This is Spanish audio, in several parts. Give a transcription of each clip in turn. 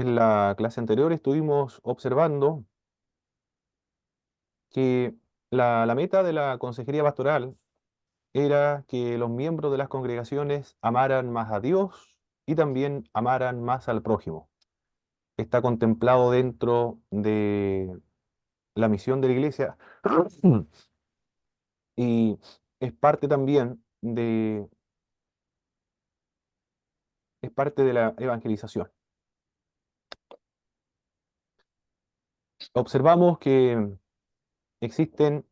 En la clase anterior estuvimos observando que la meta de la consejería pastoral era que los miembros de las congregaciones amaran más a Dios y también amaran más al prójimo. Está contemplado dentro de la misión de la iglesia y es parte también es parte de la evangelización. Observamos que existen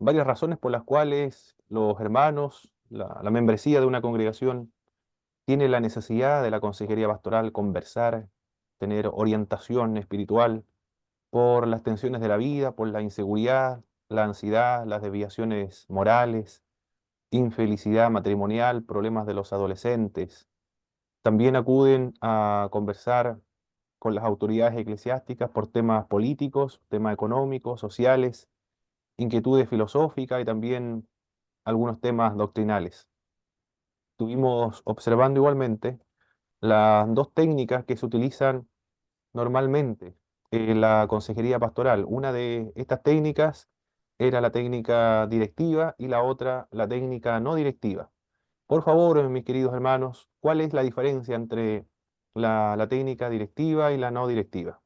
varias razones por las cuales los hermanos, la membresía de una congregación, tiene la necesidad de la consejería pastoral, conversar, tener orientación espiritual por las tensiones de la vida, por la inseguridad, la ansiedad, las desviaciones morales, infelicidad matrimonial, problemas de los adolescentes. También acuden a conversar con las autoridades eclesiásticas por temas políticos, temas económicos, sociales, inquietudes filosóficas y también algunos temas doctrinales. Estuvimos observando igualmente las dos técnicas que se utilizan normalmente en la consejería pastoral. Una de estas técnicas era la técnica directiva y la otra la técnica no directiva. Por favor, mis queridos hermanos, ¿cuál es la diferencia entre la técnica directiva y la no directiva?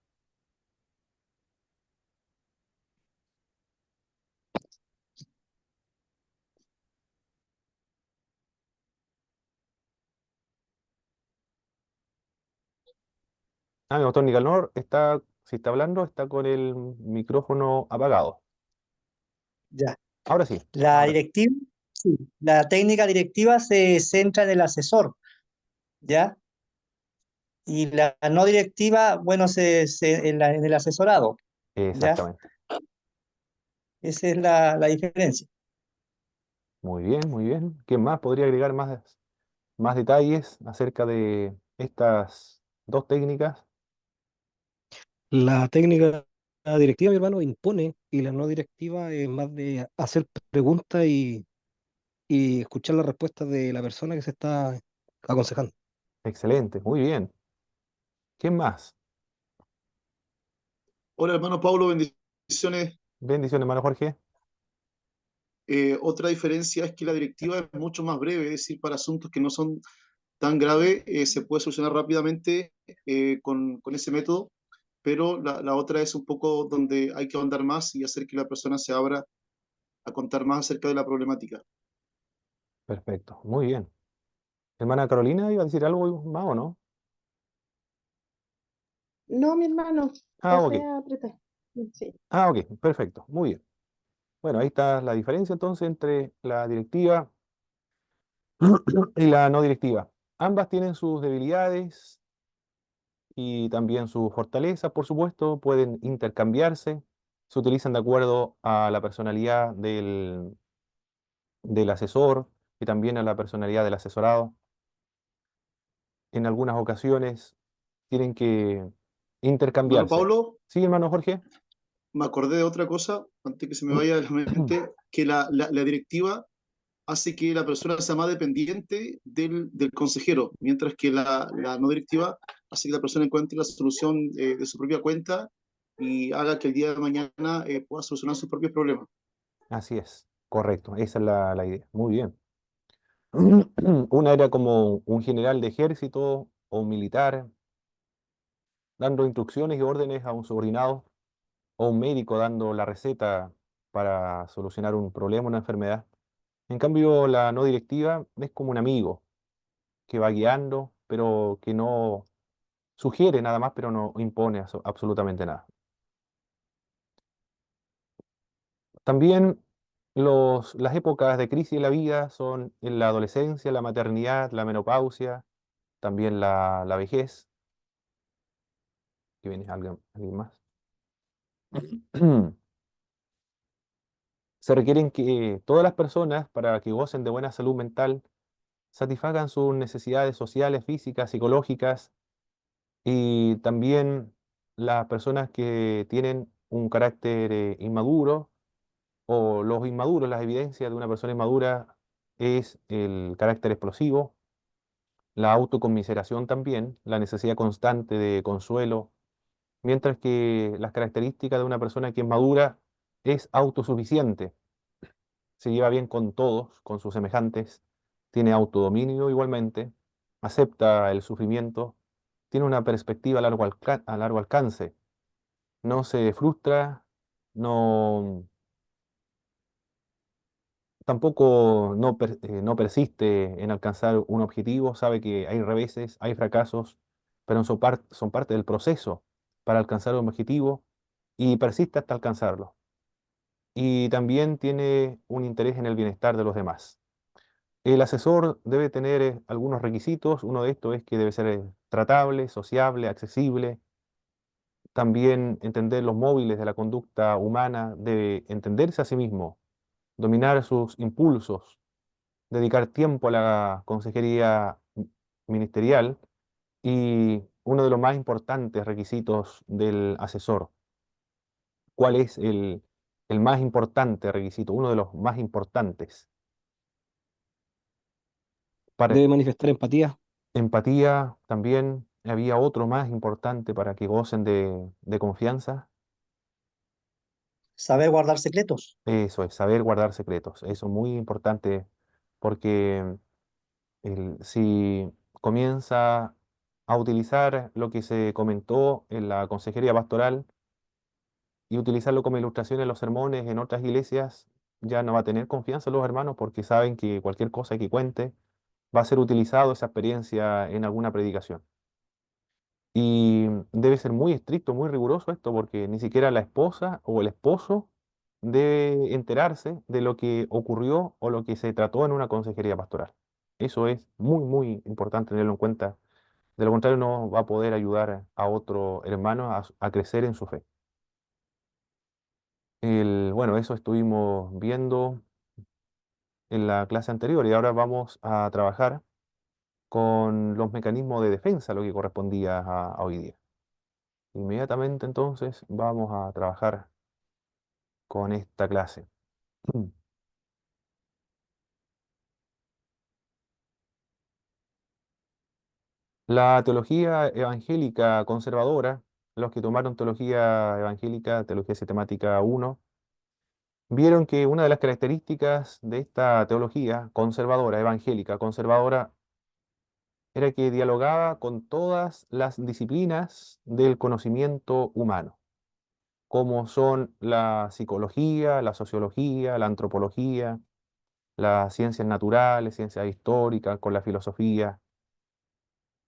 Ah, mi doctor Nicanor está, si está hablando, está con el micrófono apagado. Ya. Ahora sí, La ahora. directiva, sí, la técnica directiva se centra en el asesor, ¿ya? Y la no directiva, bueno, en el asesorado, ¿ya? Exactamente. Esa es la diferencia. Muy bien, muy bien. ¿Quién más podría agregar más detalles acerca de estas dos técnicas? La técnica directiva, mi hermano, impone y la no directiva es más de hacer preguntas y escuchar las respuestas de la persona que se está aconsejando. Excelente, muy bien. ¿Quién más? Hola, hermano Pablo, bendiciones. Bendiciones, hermano Jorge. Otra diferencia es que la directiva es mucho más breve, es decir, para asuntos que no son tan graves, se puede solucionar rápidamente con ese método, pero la otra es un poco donde hay que ahondar más y hacer que la persona se abra a contar más acerca de la problemática. Perfecto, muy bien. Hermana Carolina, ¿iba a decir algo más o no? No, mi hermano, Ah, ok. pasé a apretar. Sí. Ah, ok, perfecto, muy bien. Bueno, ahí está la diferencia entonces entre la directiva y la no directiva. Ambas tienen sus debilidades y también sus fortalezas, por supuesto, pueden intercambiarse, se utilizan de acuerdo a la personalidad del asesor y también a la personalidad del asesorado. En algunas ocasiones tienen que Hermano intercambiarse. Pablo, ¿Sí, hermano Jorge? me acordé de otra cosa, antes que se me vaya de la mente, que la directiva hace que la persona sea más dependiente del consejero, mientras que la no directiva hace que la persona encuentre la solución de su propia cuenta y haga que el día de mañana pueda solucionar sus propios problemas. Así es, correcto, esa es la idea. Muy bien. Una era como un general de ejército o un militar, dando instrucciones y órdenes a un subordinado, o un médico dando la receta para solucionar un problema, una enfermedad. En cambio, la no directiva es como un amigo que va guiando, pero que no sugiere nada más, pero no impone absolutamente nada. También las épocas de crisis de la vida son en la adolescencia, la maternidad, la menopausia, también la vejez. ¿Que viene alguien más? Se requieren que todas las personas, para que gocen de buena salud mental, satisfagan sus necesidades sociales, físicas, psicológicas, y también las personas que tienen un carácter inmaduro, o los inmaduros, las evidencias de una persona inmadura es el carácter explosivo, la autoconmiseración también, la necesidad constante de consuelo, mientras que las características de una persona que es madura es autosuficiente, se lleva bien con todos, con sus semejantes, tiene autodominio igualmente, acepta el sufrimiento, tiene una perspectiva a largo alcance, no se frustra, no, tampoco no persiste en alcanzar un objetivo, sabe que hay reveses, hay fracasos, pero son parte del proceso para alcanzar un objetivo y persiste hasta alcanzarlo. Y también tiene un interés en el bienestar de los demás. El asesor debe tener algunos requisitos. Uno de estos es que debe ser tratable, sociable, accesible. También entender los móviles de la conducta humana, debe entenderse a sí mismo, dominar sus impulsos, dedicar tiempo a la consejería ministerial y uno de los más importantes requisitos del asesor. ¿Cuál es el más importante requisito? Uno de los más importantes. Para Debe manifestar empatía. empatía también había otro más importante para que gocen de confianza. Saber guardar secretos. Eso es, saber guardar secretos. Eso es muy importante porque si comienza a utilizar lo que se comentó en la consejería pastoral y utilizarlo como ilustración en los sermones en otras iglesias, ya no va a tener confianza en los hermanos porque saben que cualquier cosa que cuente va a ser utilizado esa experiencia en alguna predicación. Y debe ser muy estricto, muy riguroso esto, porque ni siquiera la esposa o el esposo debe enterarse de lo que ocurrió o lo que se trató en una consejería pastoral. Eso es muy, muy importante tenerlo en cuenta. De lo contrario, no va a poder ayudar a otro hermano a crecer en su fe. Bueno, eso estuvimos viendo en la clase anterior y ahora vamos a trabajar con los mecanismos de defensa, lo que correspondía a hoy día. Inmediatamente entonces vamos a trabajar con esta clase. La teología evangélica conservadora, los que tomaron teología evangélica, teología sistemática 1, vieron que una de las características de esta teología conservadora, evangélica conservadora, era que dialogaba con todas las disciplinas del conocimiento humano, como son la psicología, la sociología, la antropología, las ciencias naturales, ciencias históricas, con la filosofía,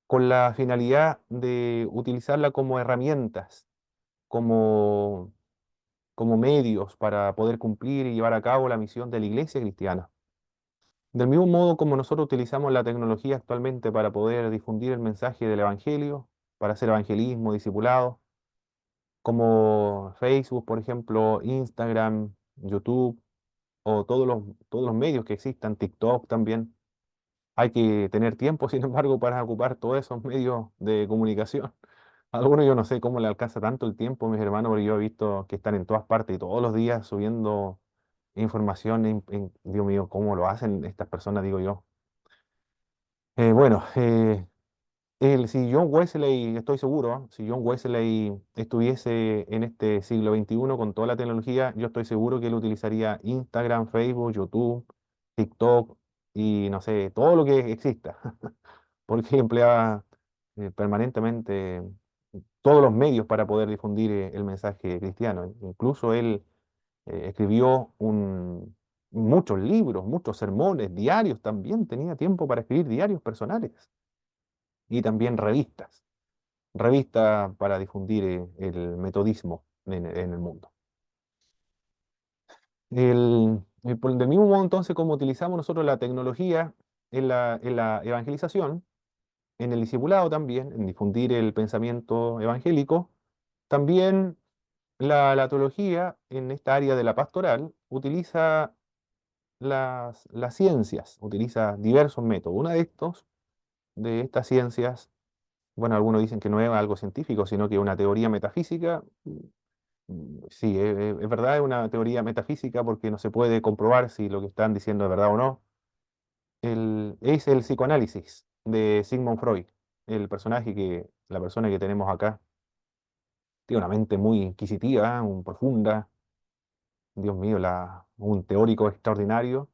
con la finalidad de utilizarla como herramientas, como, como medios para poder cumplir y llevar a cabo la misión de la iglesia cristiana. Del mismo modo como nosotros utilizamos la tecnología actualmente para poder difundir el mensaje del Evangelio, para hacer evangelismo, discipulado, como Facebook, por ejemplo, Instagram, YouTube o todos los medios que existan, TikTok también. Hay que tener tiempo, sin embargo, para ocupar todos esos medios de comunicación. Algunos yo no sé cómo le alcanza tanto el tiempo, mis hermanos, porque yo he visto que están en todas partes y todos los días subiendo información. Dios mío, ¿cómo lo hacen estas personas? Digo yo. Bueno, si John Wesley, estoy seguro, si John Wesley estuviese en este siglo XXI con toda la tecnología, yo estoy seguro que él utilizaría Instagram, Facebook, YouTube, TikTok y no sé, todo lo que exista, porque él empleaba permanentemente todos los medios para poder difundir el mensaje cristiano. Incluso él escribió muchos libros, muchos sermones, diarios también, tenía tiempo para escribir diarios personales y también revistas para difundir el metodismo en el mundo. Del mismo modo, entonces, como utilizamos nosotros la tecnología en la evangelización, en el discipulado también, en difundir el pensamiento evangélico, también la teología en esta área de la pastoral utiliza las ciencias, utiliza diversos métodos. Una de estas ciencias, bueno, algunos dicen que no es algo científico, sino que es una teoría metafísica. Sí, es verdad, es una teoría metafísica porque no se puede comprobar si lo que están diciendo es verdad o no. Es el psicoanálisis. de Sigmund Freud, la persona que tenemos acá. Tiene una mente muy inquisitiva, muy profunda, Dios mío, un teórico extraordinario.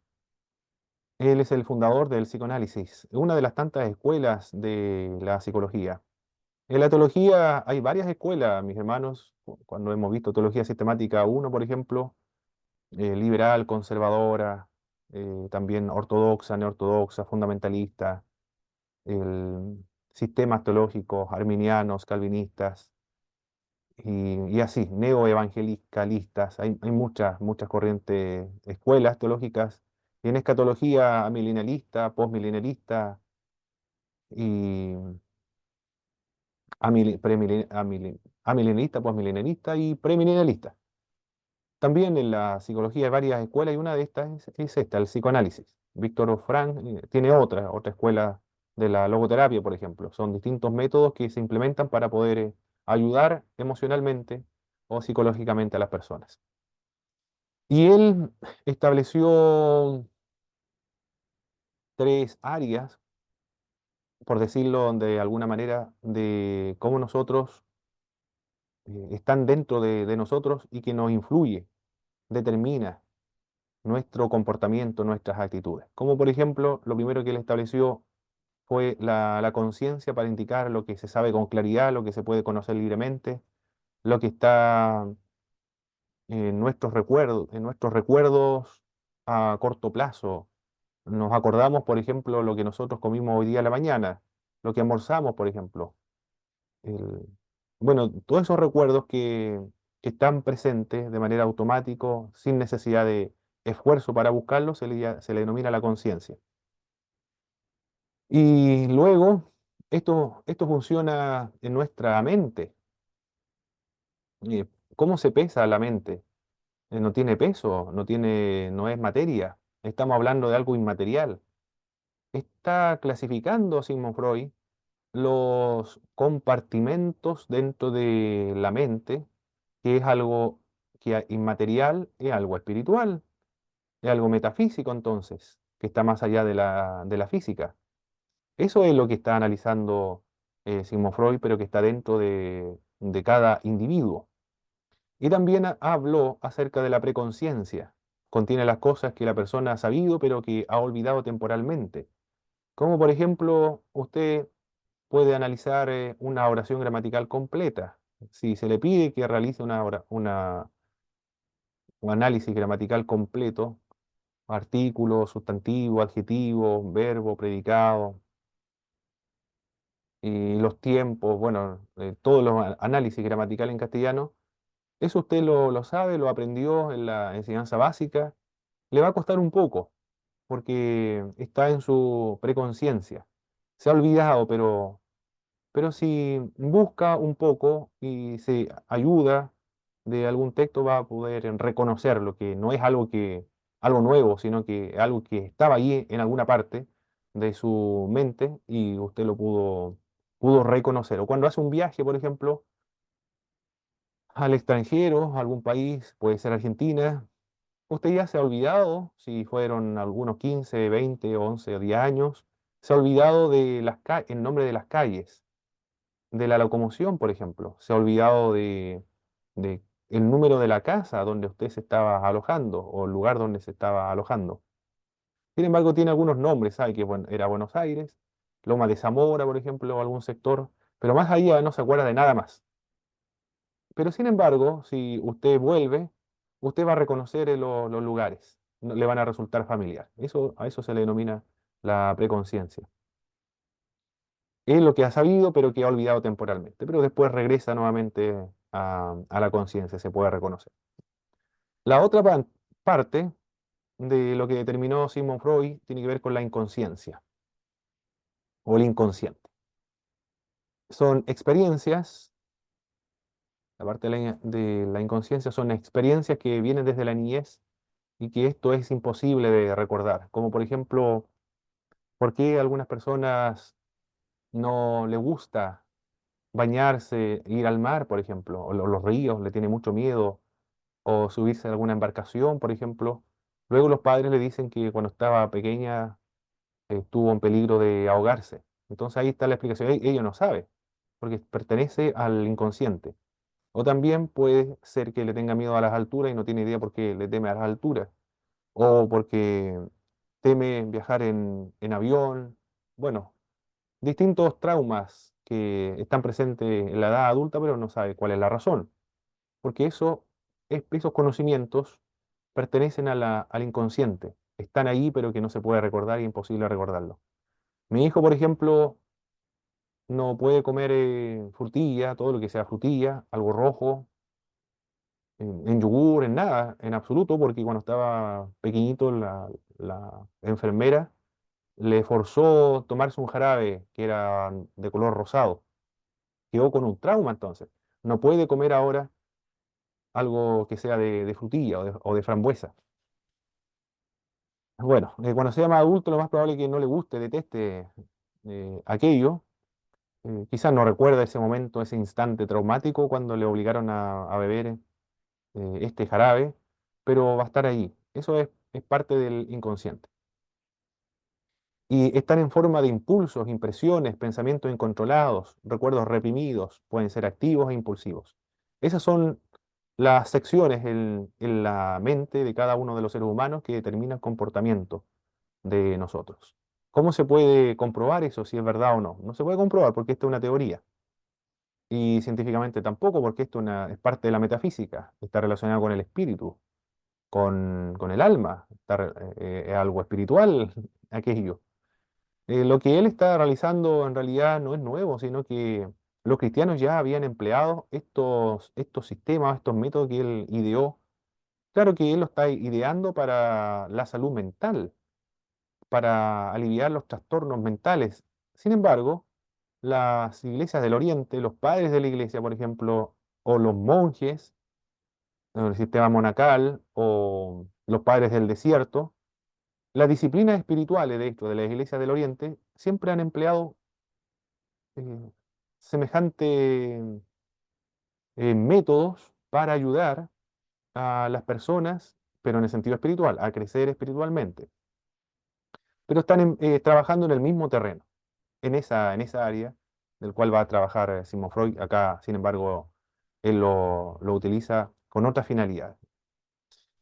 Él es el fundador del psicoanálisis, una de las tantas escuelas de la psicología. En la teología hay varias escuelas, mis hermanos. Cuando hemos visto teología sistemática uno, por ejemplo, liberal, conservadora, también ortodoxa, neortodoxa, fundamentalista, sistemas teológicos, arminianos, calvinistas, y así, neoevangelicalistas. Hay muchas corrientes, escuelas teológicas, y en escatología amilenialista, postmilenialista y amilenialista, postmilenialista y premilenialista. También en la psicología hay varias escuelas y una de estas es esta, el psicoanálisis. Víctor Frank tiene otra escuela de la logoterapia, por ejemplo. Son distintos métodos que se implementan para poder ayudar emocionalmente o psicológicamente a las personas. Y él estableció tres áreas, por decirlo de alguna manera, de cómo nosotros están dentro de nosotros y que nos influye, determina nuestro comportamiento, nuestras actitudes. Como por ejemplo, lo primero que él estableció fue la conciencia para indicar lo que se sabe con claridad, lo que se puede conocer libremente, lo que está en nuestros recuerdos a corto plazo. Nos acordamos, por ejemplo, lo que nosotros comimos hoy día a la mañana, lo que almorzamos, por ejemplo. El- bueno, todos esos recuerdos que están presentes de manera automática, sin necesidad de esfuerzo para buscarlos, se le denomina la conciencia. Y luego, esto funciona en nuestra mente. Eh, ¿Cómo se pesa la mente? No tiene peso, no es materia. Estamos hablando de algo inmaterial. Está clasificando Sigmund Freud los compartimentos dentro de la mente, que es algo inmaterial, es algo espiritual, es algo metafísico entonces, que está más allá de la física. Eso es lo que está analizando Sigmund Freud, pero que está dentro de cada individuo. Y también habló acerca de la preconciencia. Contiene las cosas que la persona ha sabido, pero que ha olvidado temporalmente. Como por ejemplo, usted puede analizar una oración gramatical completa. Si se le pide que realice un análisis gramatical completo, artículo, sustantivo, adjetivo, verbo, predicado, y los tiempos, bueno, todos los análisis gramaticales en castellano, eso usted lo sabe, lo aprendió en la enseñanza básica, le va a costar un poco, porque está en su preconciencia. Se ha olvidado, pero si busca un poco y se ayuda de algún texto, va a poder reconocer lo que no es algo nuevo, sino que algo que estaba ahí en alguna parte de su mente y usted pudo reconocer. O cuando hace un viaje, por ejemplo, al extranjero, a algún país, puede ser Argentina, usted ya se ha olvidado, si fueron algunos 15, 20, 11 o 10 años, se ha olvidado de el nombre de las calles, de la locomoción, por ejemplo. Se ha olvidado de el número de la casa donde usted se estaba alojando o el lugar donde se estaba alojando. Sin embargo, tiene algunos nombres, sabe que era Buenos Aires, Loma de Zamora, por ejemplo, o algún sector, pero más allá no se acuerda de nada más. Pero sin embargo, si usted vuelve, usted va a reconocer los lugares, le van a resultar familiar. A eso se le denomina la preconciencia. Es lo que ha sabido, pero que ha olvidado temporalmente, pero después regresa nuevamente a la conciencia, se puede reconocer. La otra parte de lo que determinó Sigmund Freud tiene que ver con la inconsciencia o el inconsciente. Son experiencias, la parte de la inconsciencia son experiencias que vienen desde la niñez y que esto es imposible de recordar, como por ejemplo, por qué a algunas personas no les gusta bañarse, ir al mar, por ejemplo, o los ríos, le tiene mucho miedo, o subirse a alguna embarcación, por ejemplo. Luego los padres le dicen que cuando estaba pequeña estuvo en peligro de ahogarse. Entonces ahí está la explicación. Ello no sabe, porque pertenece al inconsciente. O también puede ser que le tenga miedo a las alturas y no tiene idea por qué le teme a las alturas. O porque teme viajar en avión. Bueno, distintos traumas que están presentes en la edad adulta, pero no sabe cuál es la razón. Porque esos conocimientos pertenecen al inconsciente. Están ahí, pero que no se puede recordar y imposible recordarlo. Mi hijo, por ejemplo, no puede comer frutilla, todo lo que sea frutilla, algo rojo, en yogur, en nada, en absoluto, porque cuando estaba pequeñito la enfermera le forzó tomarse un jarabe que era de color rosado. Quedó con un trauma entonces. No puede comer ahora algo que sea de frutilla o de frambuesa. Bueno, cuando sea más adulto, lo más probable es que no le guste, deteste aquello. Quizás no recuerda ese momento, ese instante traumático cuando le obligaron a beber este jarabe, pero va a estar ahí. Eso es parte del inconsciente. Y están en forma de impulsos, impresiones, pensamientos incontrolados, recuerdos reprimidos, pueden ser activos e impulsivos. Esas son las secciones en la mente de cada uno de los seres humanos que determinan el comportamiento de nosotros. ¿Cómo se puede comprobar eso, si es verdad o no? No se puede comprobar porque esto es una teoría. Y científicamente tampoco, porque esto es parte de la metafísica, está relacionado con el espíritu, con el alma, es algo espiritual aquello. Lo que él está realizando en realidad no es nuevo, sino que los cristianos ya habían empleado estos sistemas, estos métodos que él ideó. Claro que él lo está ideando para la salud mental, para aliviar los trastornos mentales. Sin embargo, las iglesias del Oriente, los padres de la iglesia, por ejemplo, o los monjes, el sistema monacal, o los padres del desierto, las disciplinas espirituales de esto, de las iglesias del Oriente, siempre han empleado eh, semejantes métodos para ayudar a las personas, pero en el sentido espiritual, a crecer espiritualmente. Pero están trabajando en el mismo terreno, en esa área del cual va a trabajar Sigmund Freud. Acá, sin embargo, él lo utiliza con otra finalidad.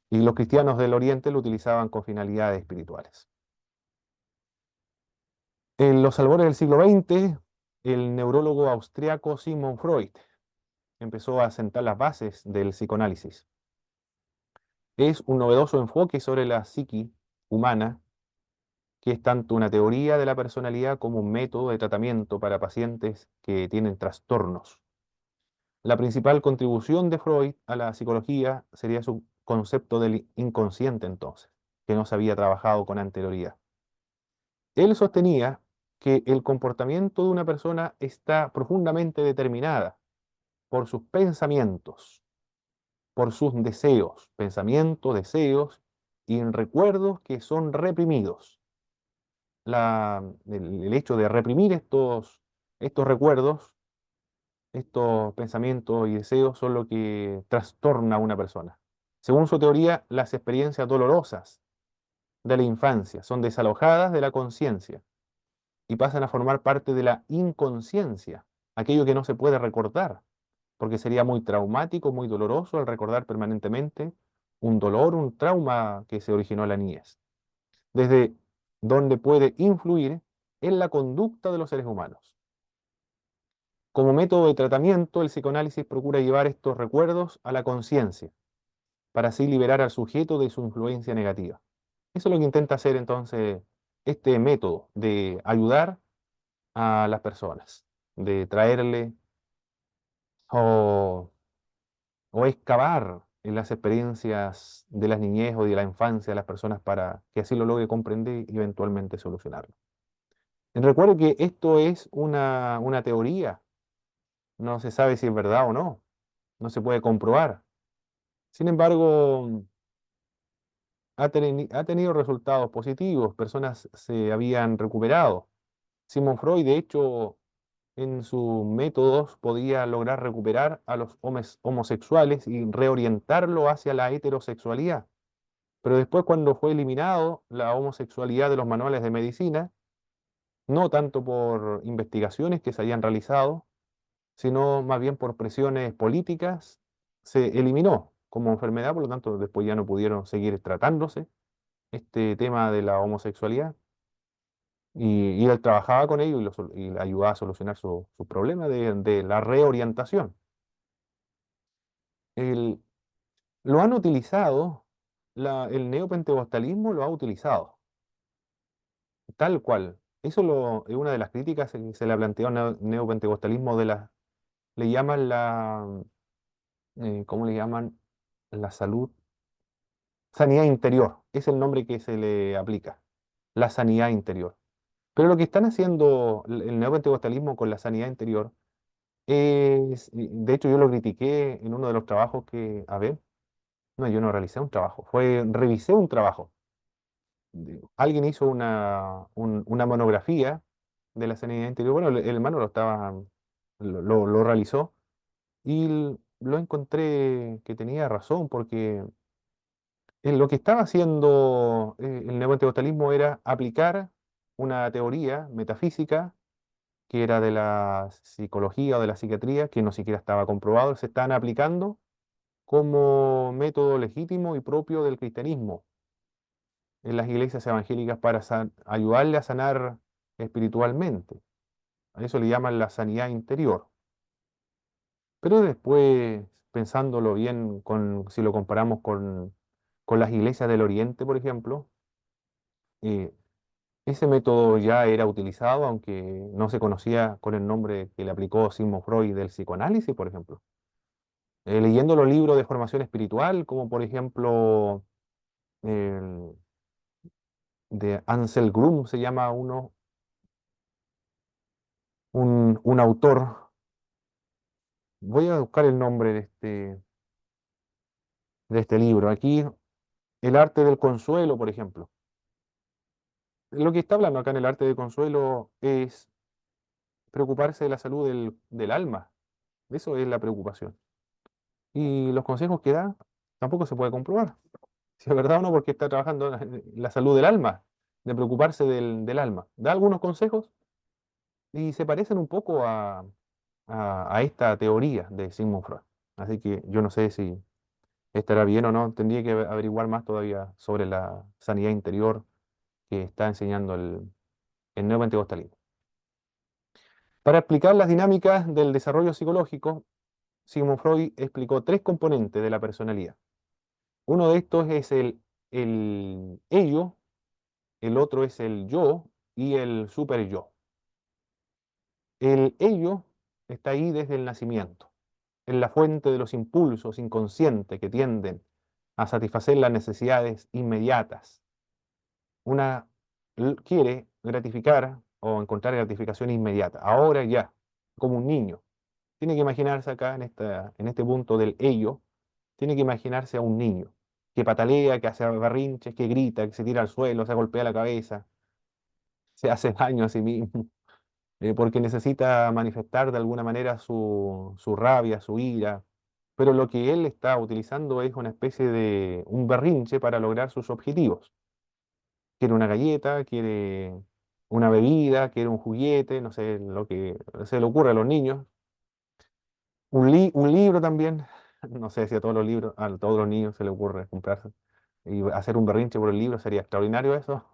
Y los cristianos del Oriente lo utilizaban con finalidades espirituales. En los albores del siglo XX, el neurólogo austriaco Sigmund Freud empezó a sentar las bases del psicoanálisis. Es un novedoso enfoque sobre la psique humana, que es tanto una teoría de la personalidad como un método de tratamiento para pacientes que tienen trastornos. La principal contribución de Freud a la psicología sería su concepto del inconsciente entonces, que no se había trabajado con anterioridad. Él sostenía que el comportamiento de una persona está profundamente determinada por sus pensamientos, por sus deseos, pensamientos, deseos y recuerdos que son reprimidos. El hecho de reprimir estos recuerdos, estos pensamientos y deseos son lo que trastorna a una persona. Según su teoría, las experiencias dolorosas de la infancia son desalojadas de la conciencia y pasan a formar parte de la inconsciencia, aquello que no se puede recordar, porque sería muy traumático, muy doloroso al recordar permanentemente un dolor, un trauma que se originó en la niñez, desde donde puede influir en la conducta de los seres humanos. Como método de tratamiento, el psicoanálisis procura llevar estos recuerdos a la conciencia, para así liberar al sujeto de su influencia negativa. Eso es lo que intenta hacer entonces este método de ayudar a las personas, de traerle o, o excavar en las experiencias de las niñez o de la infancia de las personas para que así lo logre comprender y eventualmente solucionarlo. Recuerdo que esto es una teoría, no se sabe si es verdad o no, no se puede comprobar. Sin embargo, ha tenido resultados positivos, personas se habían recuperado. Sigmund Freud, de hecho, en sus métodos podía lograr recuperar a los homosexuales y reorientarlo hacia la heterosexualidad. Pero después, cuando fue eliminado la homosexualidad de los manuales de medicina, no tanto por investigaciones que se hayan realizado, sino más bien por presiones políticas, se eliminó como enfermedad, por lo tanto después ya no pudieron seguir tratándose este tema de la homosexualidad. Y él trabajaba con ellos y le ayudaba a solucionar su problema de la reorientación. El- lo han utilizado, el neopentecostalismo lo ha utilizado, tal cual. Es una de las críticas que se le ha planteado al neopentecostalismo le llaman ¿cómo le llaman? La salud, sanidad interior, es el nombre que se le aplica, la sanidad interior. Pero lo que están haciendo el neopentecostalismo con la sanidad interior de hecho yo lo critiqué en uno de los trabajos a ver, no, yo no realicé un trabajo, revisé un trabajo. Alguien hizo una monografía de la sanidad interior, bueno, el hermano lo realizó y lo encontré que tenía razón, porque lo que estaba haciendo el neopentecostalismo era aplicar una teoría metafísica que era de la psicología o de la psiquiatría, que no siquiera estaba comprobado, se estaban aplicando como método legítimo y propio del cristianismo en las iglesias evangélicas para ayudarle a sanar espiritualmente. A eso le llaman la sanidad interior. Pero después, pensándolo bien, si lo comparamos con las iglesias del Oriente, por ejemplo, eh, ese método ya era utilizado, aunque no se conocía con el nombre que le aplicó Sigmund Freud del psicoanálisis, por ejemplo. Leyendo los libros de formación espiritual, como por ejemplo el de Ansel Grum, se llama un autor. Voy a buscar el nombre de este libro. Aquí, El arte del consuelo, por ejemplo. Lo que está hablando acá en el arte del consuelo es preocuparse de la salud del alma. Eso es la preocupación. Y los consejos que da tampoco se puede comprobar si es verdad o no, porque está trabajando en la salud del alma, de preocuparse del alma. Da algunos consejos y se parecen un poco a esta teoría de Sigmund Freud. Así que yo no sé si estará bien o no. Tendría que averiguar más todavía sobre la sanidad interior que está enseñando el neopentecostalismo. Para explicar las dinámicas del desarrollo psicológico, Sigmund Freud explicó tres componentes de la personalidad. Uno de estos es el ello, el otro es el yo y el super yo. El ello está ahí desde el nacimiento, en la fuente de los impulsos inconscientes que tienden a satisfacer las necesidades inmediatas. Una quiere gratificar o encontrar gratificación inmediata, ahora ya, como un niño. Tiene que imaginarse acá en este punto del ello, tiene que imaginarse a un niño que patalea, que hace berrinches, que grita, que se tira al suelo, se golpea la cabeza, se hace daño a sí mismo, porque necesita manifestar de alguna manera su rabia, su ira, pero lo que él está utilizando es una especie de un berrinche para lograr sus objetivos. Quiere una galleta, quiere una bebida, quiere un juguete, no sé, lo que se le ocurre a los niños. Un libro también, no sé si a todos los niños se les ocurre comprarse y hacer un berrinche por el libro, sería extraordinario eso,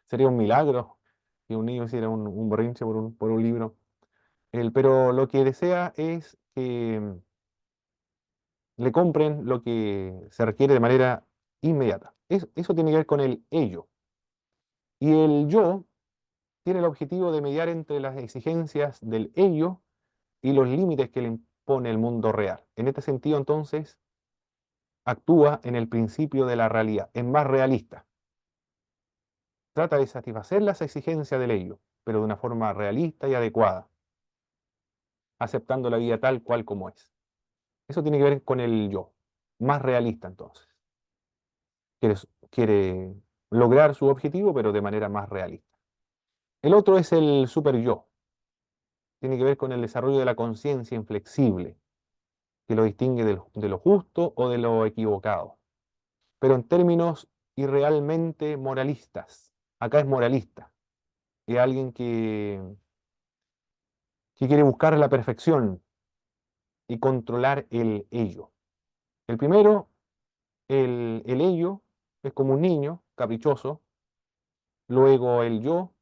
sería un milagro que un niño hiciera un berrinche por un libro. Pero lo que desea es que le compren lo que se requiere de manera inmediata. Eso tiene que ver con el ello. Y el yo tiene el objetivo de mediar entre las exigencias del ello y los límites que le impone el mundo real. En este sentido, entonces, actúa en el principio de la realidad, es más realista. Trata de satisfacer las exigencias del ello, pero de una forma realista y adecuada, aceptando la vida tal cual como es. Eso tiene que ver con el yo, más realista entonces. Quiere lograr su objetivo, pero de manera más realista. El otro es el super yo. Tiene que ver con el desarrollo de la conciencia inflexible, que lo distingue de lo justo o de lo equivocado, pero en términos irrealmente moralistas. Acá es moralista. es alguien que quiere buscar la perfección y controlar el ello. El primero, el ello, es como un niño caprichoso. Luego el yo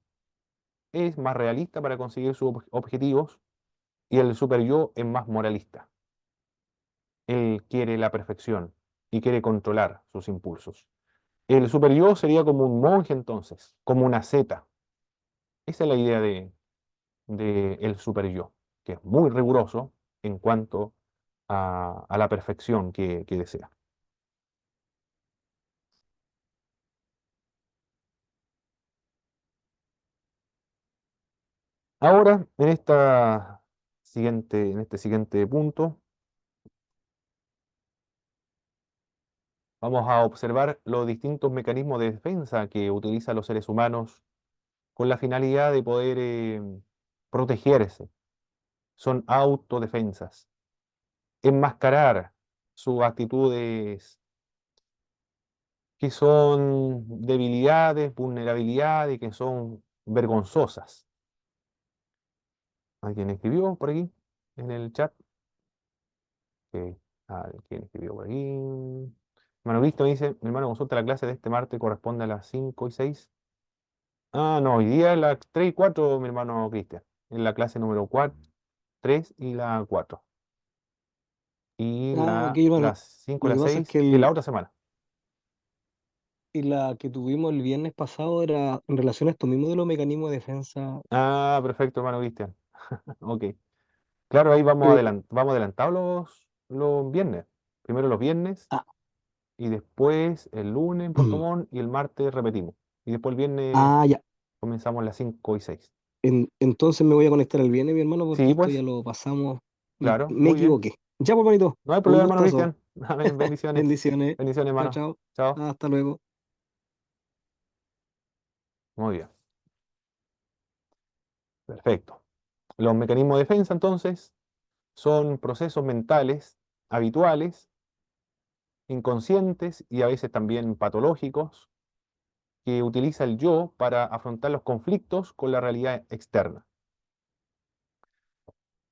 es más realista para conseguir sus objetivos y el super yo es más moralista. Él quiere la perfección y quiere controlar sus impulsos. El super yo sería como un monje entonces, como una zeta. Esa es la idea de el super yo, que es muy riguroso en cuanto a la perfección que desea. Ahora, en este siguiente punto, vamos a observar los distintos mecanismos de defensa que utilizan los seres humanos con la finalidad de poder protegerse. Son autodefensas. Enmascarar sus actitudes que son debilidades, vulnerabilidades, que son vergonzosas. ¿Alguien escribió por aquí en el chat? Ok. ¿Alguien escribió por aquí? Hermano Cristo dice, mi hermano, consulta la clase de este martes, corresponde a las 5 y 6. Ah, no, hoy día es las 3 y 4, mi hermano Cristian. En la clase número 4, 3 y la 4. Y Ah, ok, hermano. las 5 y Lo que las pasa es 6 que en la otra semana. y la que tuvimos el viernes pasado era en relación a esto mismo de los mecanismos de defensa. Ah, perfecto, hermano Cristian. Ok. Claro, ahí Eh, vamos adelantados los viernes. Primero los viernes ah, y después el lunes en Puerto Montt y el martes repetimos. Y después el viernes ya. comenzamos las 5 y 6. Entonces me voy a conectar el viernes, mi hermano, porque Sí, esto ya pues, lo pasamos. claro, Me muy bien. equivoqué. Ya, pues, manito. No hay Un problema, hermano gustazo. Cristian. Amén, bendiciones. Bendiciones. Bendiciones, Chao, hermano. chao. Chao. Hasta luego. Muy bien. Perfecto. Los mecanismos de defensa, entonces, son procesos mentales habituales, inconscientes y a veces también patológicos que utiliza el yo para afrontar los conflictos con la realidad externa.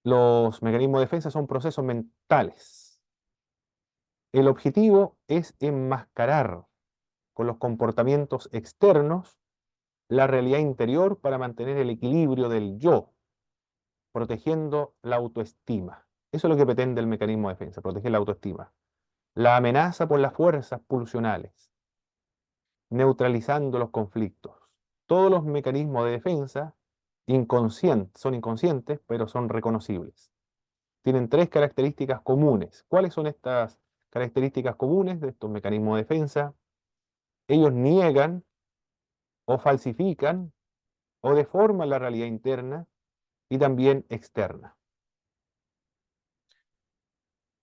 Los mecanismos de defensa son procesos mentales. El objetivo es enmascarar con los comportamientos externos la realidad interior para mantener el equilibrio del yo, protegiendo la autoestima. Eso es lo que pretende el mecanismo de defensa, proteger la autoestima. La amenaza por las fuerzas pulsionales, neutralizando los conflictos. Todos los mecanismos de defensa son inconscientes, pero son reconocibles. Tienen tres características comunes. ¿Cuáles son estas características comunes de estos mecanismos de defensa? Ellos niegan o falsifican o deforman la realidad interna y también externa.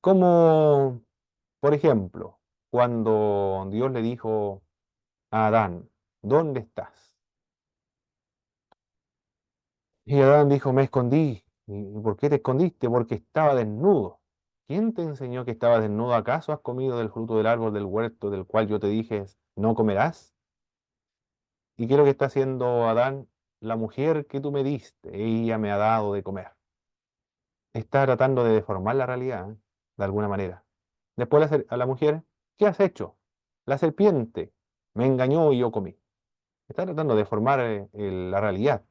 Como, por ejemplo, cuando Dios le dijo a Adán, ¿dónde estás? Y Adán dijo, me escondí. ¿Y por qué te escondiste? Porque estaba desnudo. ¿Quién te enseñó que estabas desnudo? ¿Acaso has comido del fruto del árbol del huerto del cual yo te dije, no comerás? ¿Y qué es lo que está haciendo Adán? La mujer que tú me diste, ella me ha dado de comer. Está tratando de deformar la realidad, ¿eh? De alguna manera. Después a la mujer, ¿qué has hecho? La serpiente me engañó y yo comí. Está tratando de deformar la realidad.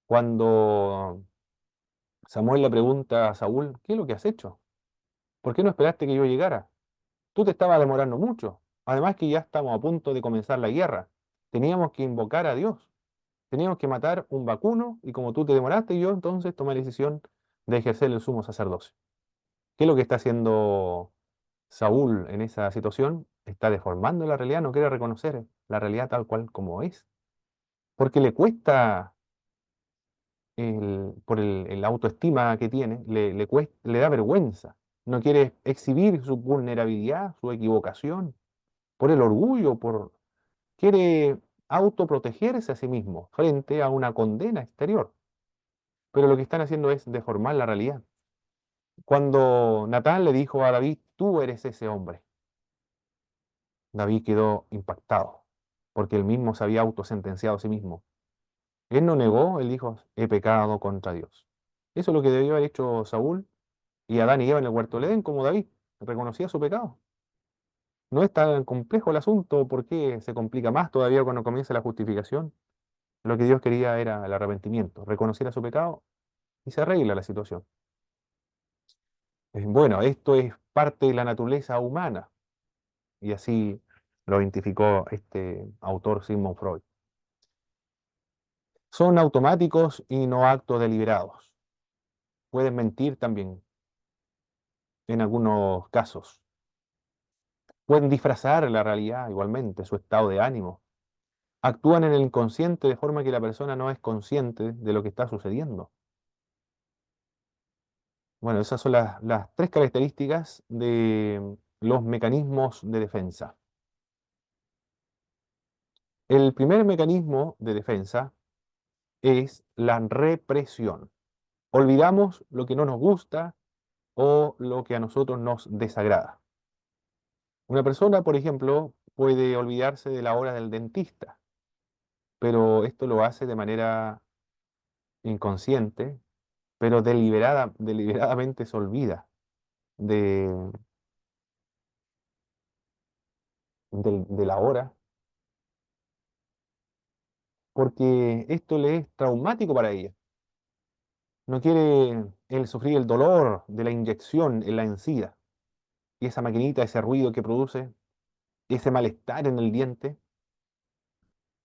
Cuando Samuel le pregunta a Saúl, ¿qué es lo que has hecho? ¿Por qué no esperaste que yo llegara? Tú te estabas demorando mucho. Además que ya estamos a punto de comenzar la guerra. Teníamos que invocar a Dios. Teníamos que matar un vacuno y como tú te demoraste, yo entonces tomé la decisión de ejercer el sumo sacerdocio. ¿Qué es lo que está haciendo Saúl en esa situación? Está deformando la realidad, no quiere reconocer la realidad tal cual como es. Porque le cuesta, por el autoestima que tiene, le da vergüenza. No quiere exhibir su vulnerabilidad, su equivocación, por el orgullo, quiere autoprotegerse a sí mismo frente a una condena exterior. Pero lo que están haciendo es deformar la realidad. Cuando Natán le dijo a David, tú eres ese hombre, David quedó impactado, porque él mismo se había autosentenciado a sí mismo. Él no negó, él dijo, he pecado contra Dios. Eso es lo que debió haber hecho Saúl y Adán y Eva en el huerto del Edén, como David, reconocía su pecado. No es tan complejo el asunto, ¿por qué se complica más todavía cuando comienza la justificación? Lo que Dios quería era el arrepentimiento, reconociera su pecado y se arregla la situación. Bueno, esto es parte de la naturaleza humana y así lo identificó este autor Sigmund Freud. Son automáticos y no actos deliberados. Pueden mentir también en algunos casos. Pueden disfrazar la realidad igualmente, su estado de ánimo. Actúan en el inconsciente de forma que la persona no es consciente de lo que está sucediendo. Bueno, esas son las tres características de los mecanismos de defensa. El primer mecanismo de defensa es la represión. Olvidamos lo que no nos gusta o lo que a nosotros nos desagrada. Una persona, por ejemplo, puede olvidarse de la hora del dentista, pero esto lo hace de manera inconsciente, pero deliberadamente se olvida de, de la hora, porque esto le es traumático para ella. No quiere él sufrir el dolor de la inyección en la encía y esa maquinita, ese ruido que produce, ese malestar en el diente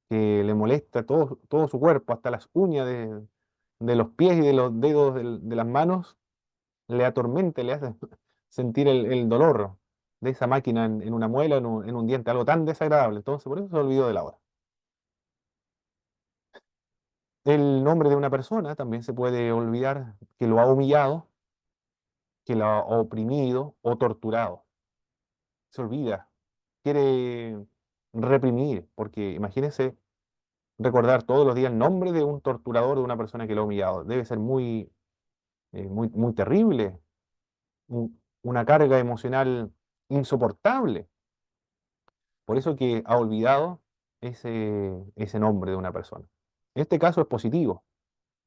que le molesta todo su cuerpo, hasta las uñas de los pies y de los dedos de las manos, le atormenta, le hace sentir el dolor de esa máquina en una muela, en un diente, algo tan desagradable. Entonces, por eso se olvidó de la hora. El nombre de una persona también se puede olvidar que lo ha humillado, que lo ha oprimido o torturado. Se olvida, quiere reprimir, porque imagínense recordar todos los días el nombre de un torturador, de una persona que lo ha humillado. Debe ser muy terrible, una carga emocional insoportable. Por eso que ha olvidado ese nombre de una persona. En este caso es positivo.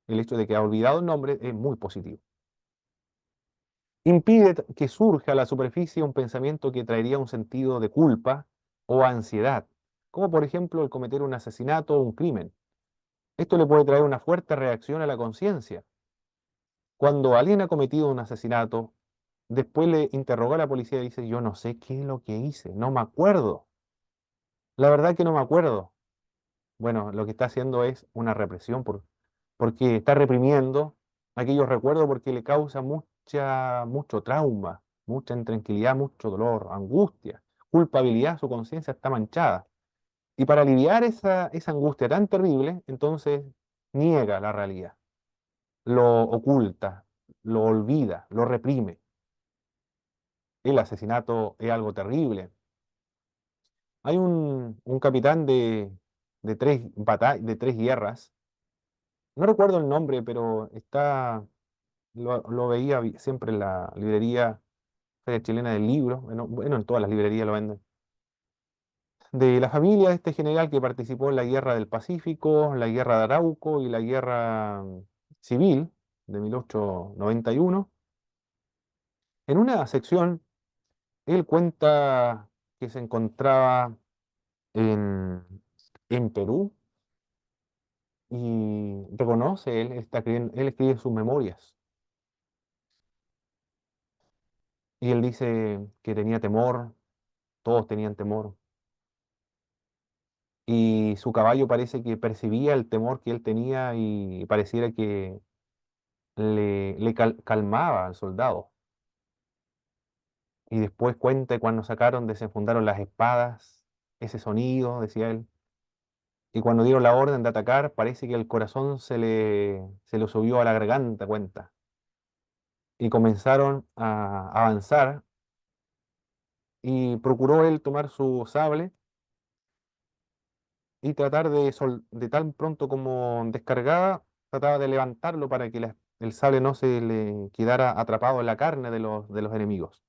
El hecho de que ha olvidado el nombre es muy positivo. Impide que surja a la superficie un pensamiento que traería un sentido de culpa o ansiedad, como por ejemplo el cometer un asesinato o un crimen. Esto le puede traer una fuerte reacción a la conciencia. Cuando alguien ha cometido un asesinato, después le interroga a la policía y dice, yo no sé qué es lo que hice, no me acuerdo. La verdad que no me acuerdo. Bueno, lo que está haciendo es una represión porque está reprimiendo aquellos recuerdos porque le causa mucho trauma, mucha intranquilidad, mucho dolor, angustia, culpabilidad, su conciencia está manchada. Y para aliviar esa angustia tan terrible, entonces niega la realidad, lo oculta, lo olvida, lo reprime. El asesinato es algo terrible. Hay un capitán de tres guerras, no recuerdo el nombre, pero lo veía siempre en la librería Feria Chilena del Libro, bueno, en todas las librerías lo venden, de la familia de este general que participó en la Guerra del Pacífico, la Guerra de Arauco y la Guerra Civil de 1891. En una sección, él cuenta que se encontraba en, en Perú y reconoce, él escribe sus memorias y él dice que tenía temor, todos tenían temor, y su caballo parece que percibía el temor que él tenía y pareciera que le calmaba al soldado. Y después cuenta cuando desenfundaron las espadas, ese sonido, decía él, y cuando dieron la orden de atacar, parece que el corazón se le subió a la garganta, cuenta, y comenzaron a avanzar, y procuró él tomar su sable y tratar de tan pronto como descargaba, trataba de levantarlo para que el sable no se le quedara atrapado en la carne de los enemigos.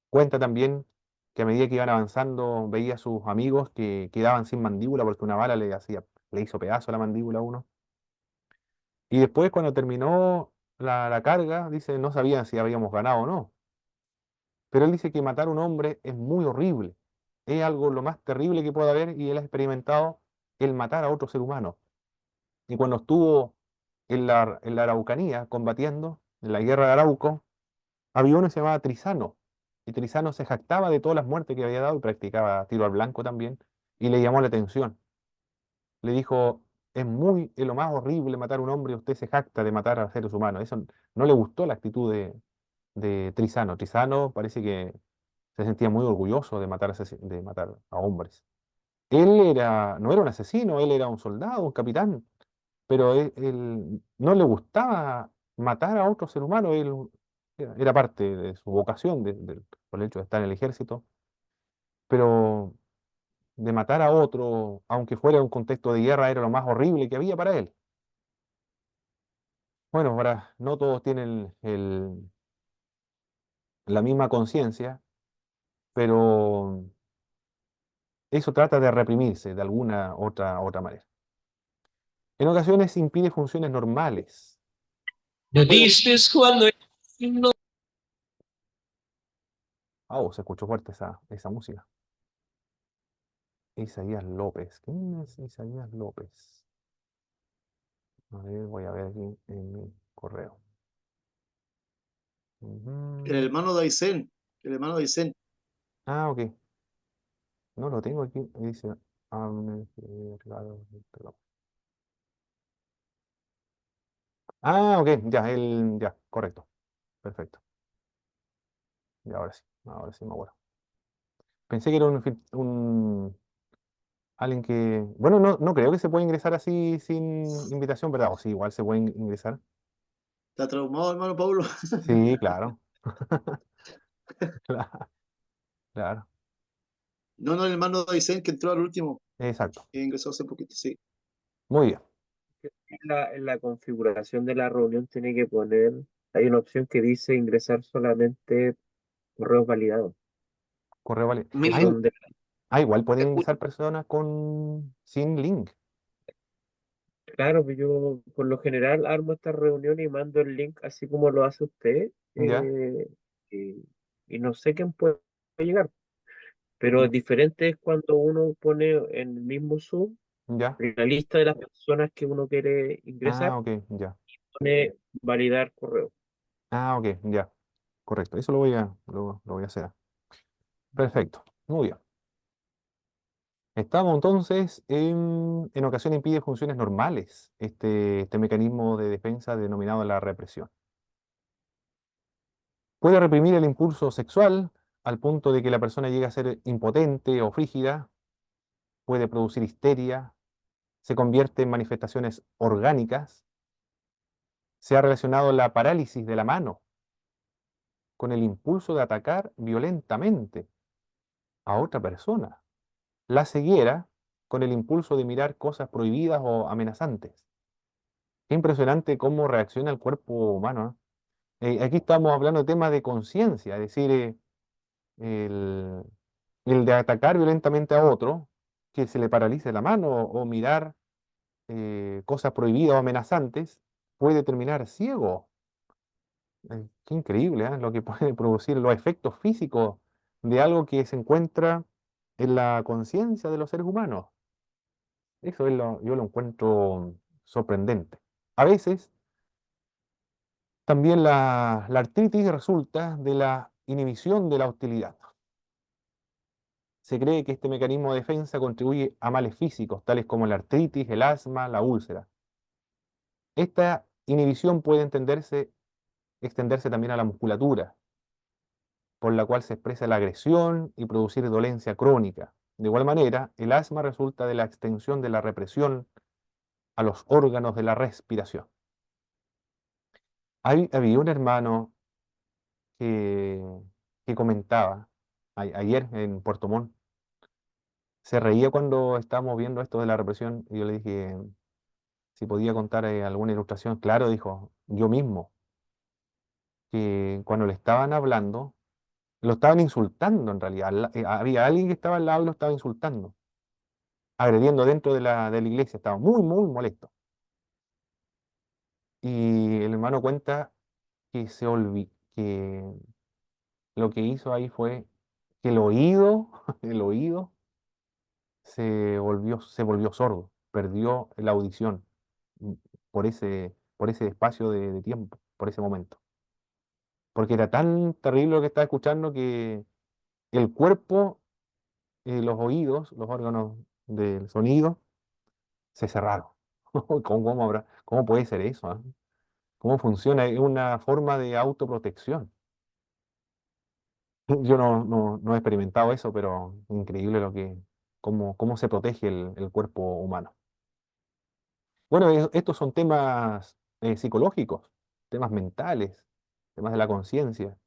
Cuenta también que a medida que iban avanzando veía a sus amigos que quedaban sin mandíbula porque una bala le hizo pedazo a la mandíbula a uno. Y después, cuando terminó la carga, dice, no sabían si habíamos ganado o no. Pero él dice que matar a un hombre es muy horrible. Es algo lo más terrible que puede haber y él ha experimentado el matar a otro ser humano. Y cuando estuvo en la Araucanía combatiendo, en la guerra de Arauco, había uno que se llamaba Trizano. Y Trizano se jactaba de todas las muertes que había dado y practicaba tiro al blanco también. Y le llamó la atención. Le dijo, es lo más horrible matar a un hombre y usted se jacta de matar a seres humanos. Eso no le gustó la actitud de Trizano. Trizano parece que se sentía muy orgulloso de matar a hombres. No era un asesino, él era un soldado, un capitán, pero él no le gustaba matar a otro ser humano. Él era parte de su vocación por el hecho de estar en el ejército, pero de matar a otro, aunque fuera en un contexto de guerra, era lo más horrible que había para él. Bueno, ahora no todos tienen la misma conciencia, pero eso trata de reprimirse de alguna otra manera. En ocasiones impide funciones normales. ¿No viste cuando no? Oh, se escuchó fuerte esa música. Isaías López. ¿Quién es Isaías López? A ver, voy a ver aquí en mi correo. El hermano de Aysén, el hermano de Aysén. Ah, ok. No lo tengo aquí. Dice. Ah, ok, ya, correcto. Perfecto. Y ahora sí me acuerdo. Pensé que era alguien que. Bueno, no creo que se pueda ingresar así sin invitación, ¿verdad? O sí, igual se puede ingresar. ¿Está traumado, hermano Pablo? Sí, claro. Claro, claro. No, el hermano de Aysén que entró al último, Exacto. que ingresó hace poquito, sí. Muy bien. En la configuración de la reunión tiene que poner, hay una opción que dice ingresar solamente correos validados. Correo vale. Que son de- Igual pueden ingresar personas sin link. claro, pues yo por lo general armo esta reunión y mando el link así como lo hace usted. ¿Ya? Y, y no sé quién puede llegar. Pero es diferente es cuando uno pone en el mismo Zoom ¿Ya? la lista de las personas que uno quiere ingresar, Ah, ok, ya. pone validar correo. Ah, ok, ya. Correcto. Eso lo voy a hacer. Perfecto. Muy bien. Estamos entonces en ocasiones impide funciones normales este mecanismo de defensa denominado la represión. Puede reprimir el impulso sexual al punto de que la persona llegue a ser impotente o frígida, puede producir histeria, se convierte en manifestaciones orgánicas. Se ha relacionado la parálisis de la mano con el impulso de atacar violentamente a otra persona. La ceguera con el impulso de mirar cosas prohibidas o amenazantes. Qué impresionante cómo reacciona el cuerpo humano, aquí estamos hablando de temas de conciencia, es decir, el, el de atacar violentamente a otro, que se le paralice la mano o mirar cosas prohibidas o amenazantes, puede terminar ciego. Qué increíble, lo que puede producir los efectos físicos de algo que se encuentra en la conciencia de los seres humanos. Yo lo encuentro sorprendente. A veces también la artritis resulta de la inhibición de la hostilidad. Se cree que este mecanismo de defensa contribuye a males físicos, tales como la artritis, el asma, la úlcera. Esta inhibición puede extenderse también a la musculatura, por la cual se expresa la agresión y producir dolencia crónica. De igual manera, el asma resulta de la extensión de la represión a los órganos de la respiración. Había un hermano que, que comentaba ayer en Puerto Montt, se reía cuando estábamos viendo esto de la represión y yo le dije si podía contar alguna ilustración. Claro, dijo, yo mismo, que cuando le estaban hablando, lo estaban insultando en realidad. Había alguien que estaba al lado y lo estaba insultando, agrediendo dentro de la iglesia, estaba muy, muy molesto. Y el hermano cuenta que que lo que hizo ahí fue que el oído, el oído se volvió sordo, perdió la audición mm, por ese espacio de tiempo, por ese momento. Porque era tan terrible lo que estaba escuchando que el cuerpo, los oídos, los órganos del sonido, se cerraron. ¿Cómo puede ser eso? ¿Ah? ¿Cómo funciona? Es una forma de autoprotección. Yo no he experimentado eso, pero increíble cómo se protege el cuerpo humano. Bueno, estos son temas psicológicos, temas mentales, temas de la conciencia.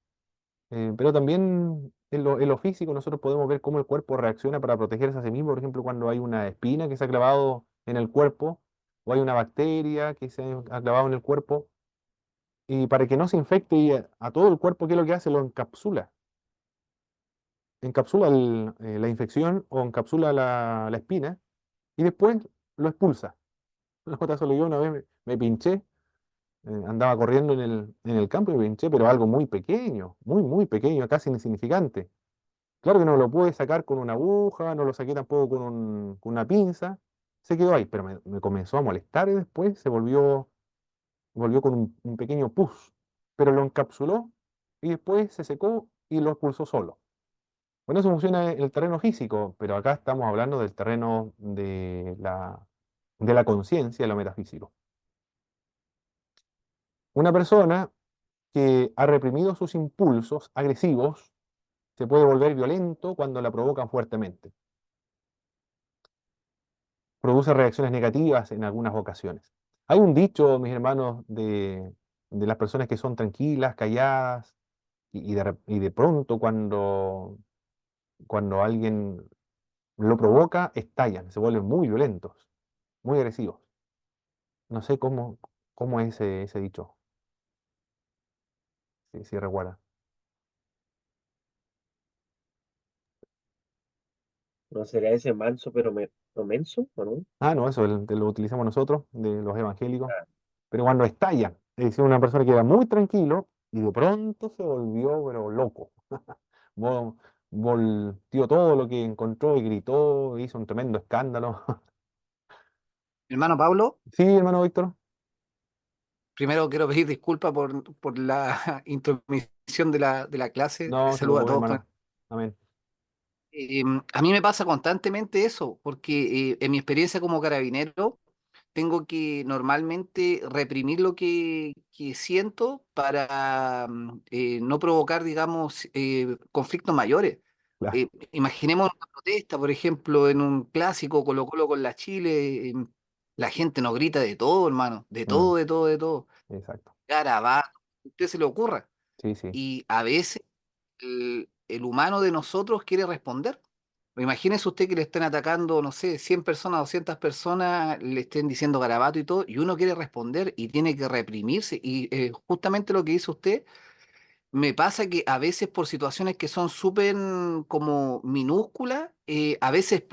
Pero también en lo físico nosotros podemos ver cómo el cuerpo reacciona para protegerse a sí mismo. Por ejemplo, cuando hay una espina que se ha clavado en el cuerpo o hay una bacteria que se ha clavado en el cuerpo. Y para que no se infecte a todo el cuerpo, ¿qué es lo que hace? Lo encapsula. Encapsula la infección o encapsula la espina y después lo expulsa. J. Solo yo una vez me pinché, andaba corriendo en el campo y me pinché, pero algo muy pequeño, muy pequeño, casi insignificante. Claro que no lo pude sacar con una aguja, no lo saqué tampoco con una pinza, se quedó ahí, pero me comenzó a molestar y después volvió con un pequeño pus, pero lo encapsuló y después se secó y lo expulsó solo. Bueno, eso funciona en el terreno físico, pero acá estamos hablando del terreno de la conciencia, lo metafísico. Una persona que ha reprimido sus impulsos agresivos se puede volver violento cuando la provocan fuertemente. Produce reacciones negativas en algunas ocasiones. Hay un dicho, mis hermanos, de las personas que son tranquilas, calladas, y de pronto cuando alguien lo provoca, estallan, se vuelven muy violentos, muy agresivos. No sé cómo es ese dicho, si recuerda. ¿No será ese manso pero no menso, ¿o no? Ah, no, eso lo utilizamos nosotros, de los evangélicos. Pero cuando estallan, es decir, una persona que era muy tranquilo y de pronto se volvió, pero loco. Vol- Volteó todo lo que encontró y gritó, hizo un tremendo escándalo. Hermano Pablo, Sí, hermano Víctor. primero quiero pedir disculpas por la intromisión de la clase. No Les se saludo a preocupe, todos. hermano. Amén. A mí me pasa constantemente eso, porque en mi experiencia como carabinero, tengo que normalmente reprimir lo que siento para no provocar, digamos, conflictos mayores. Claro. Imaginemos una protesta, por ejemplo, en un clásico Colo-Colo con la Chile, la gente nos grita de todo, hermano, de Mm, todo, de todo, de todo. exacto. Garabato, que a usted se le ocurra. Sí, sí. Y a veces el humano de nosotros quiere responder. Imagínese usted que le estén atacando, no sé, 100 personas, 200 personas, le estén diciendo garabato y todo, y uno quiere responder y tiene que reprimirse. Y justamente lo que dice usted, me pasa que a veces por situaciones que son súper como minúsculas, a veces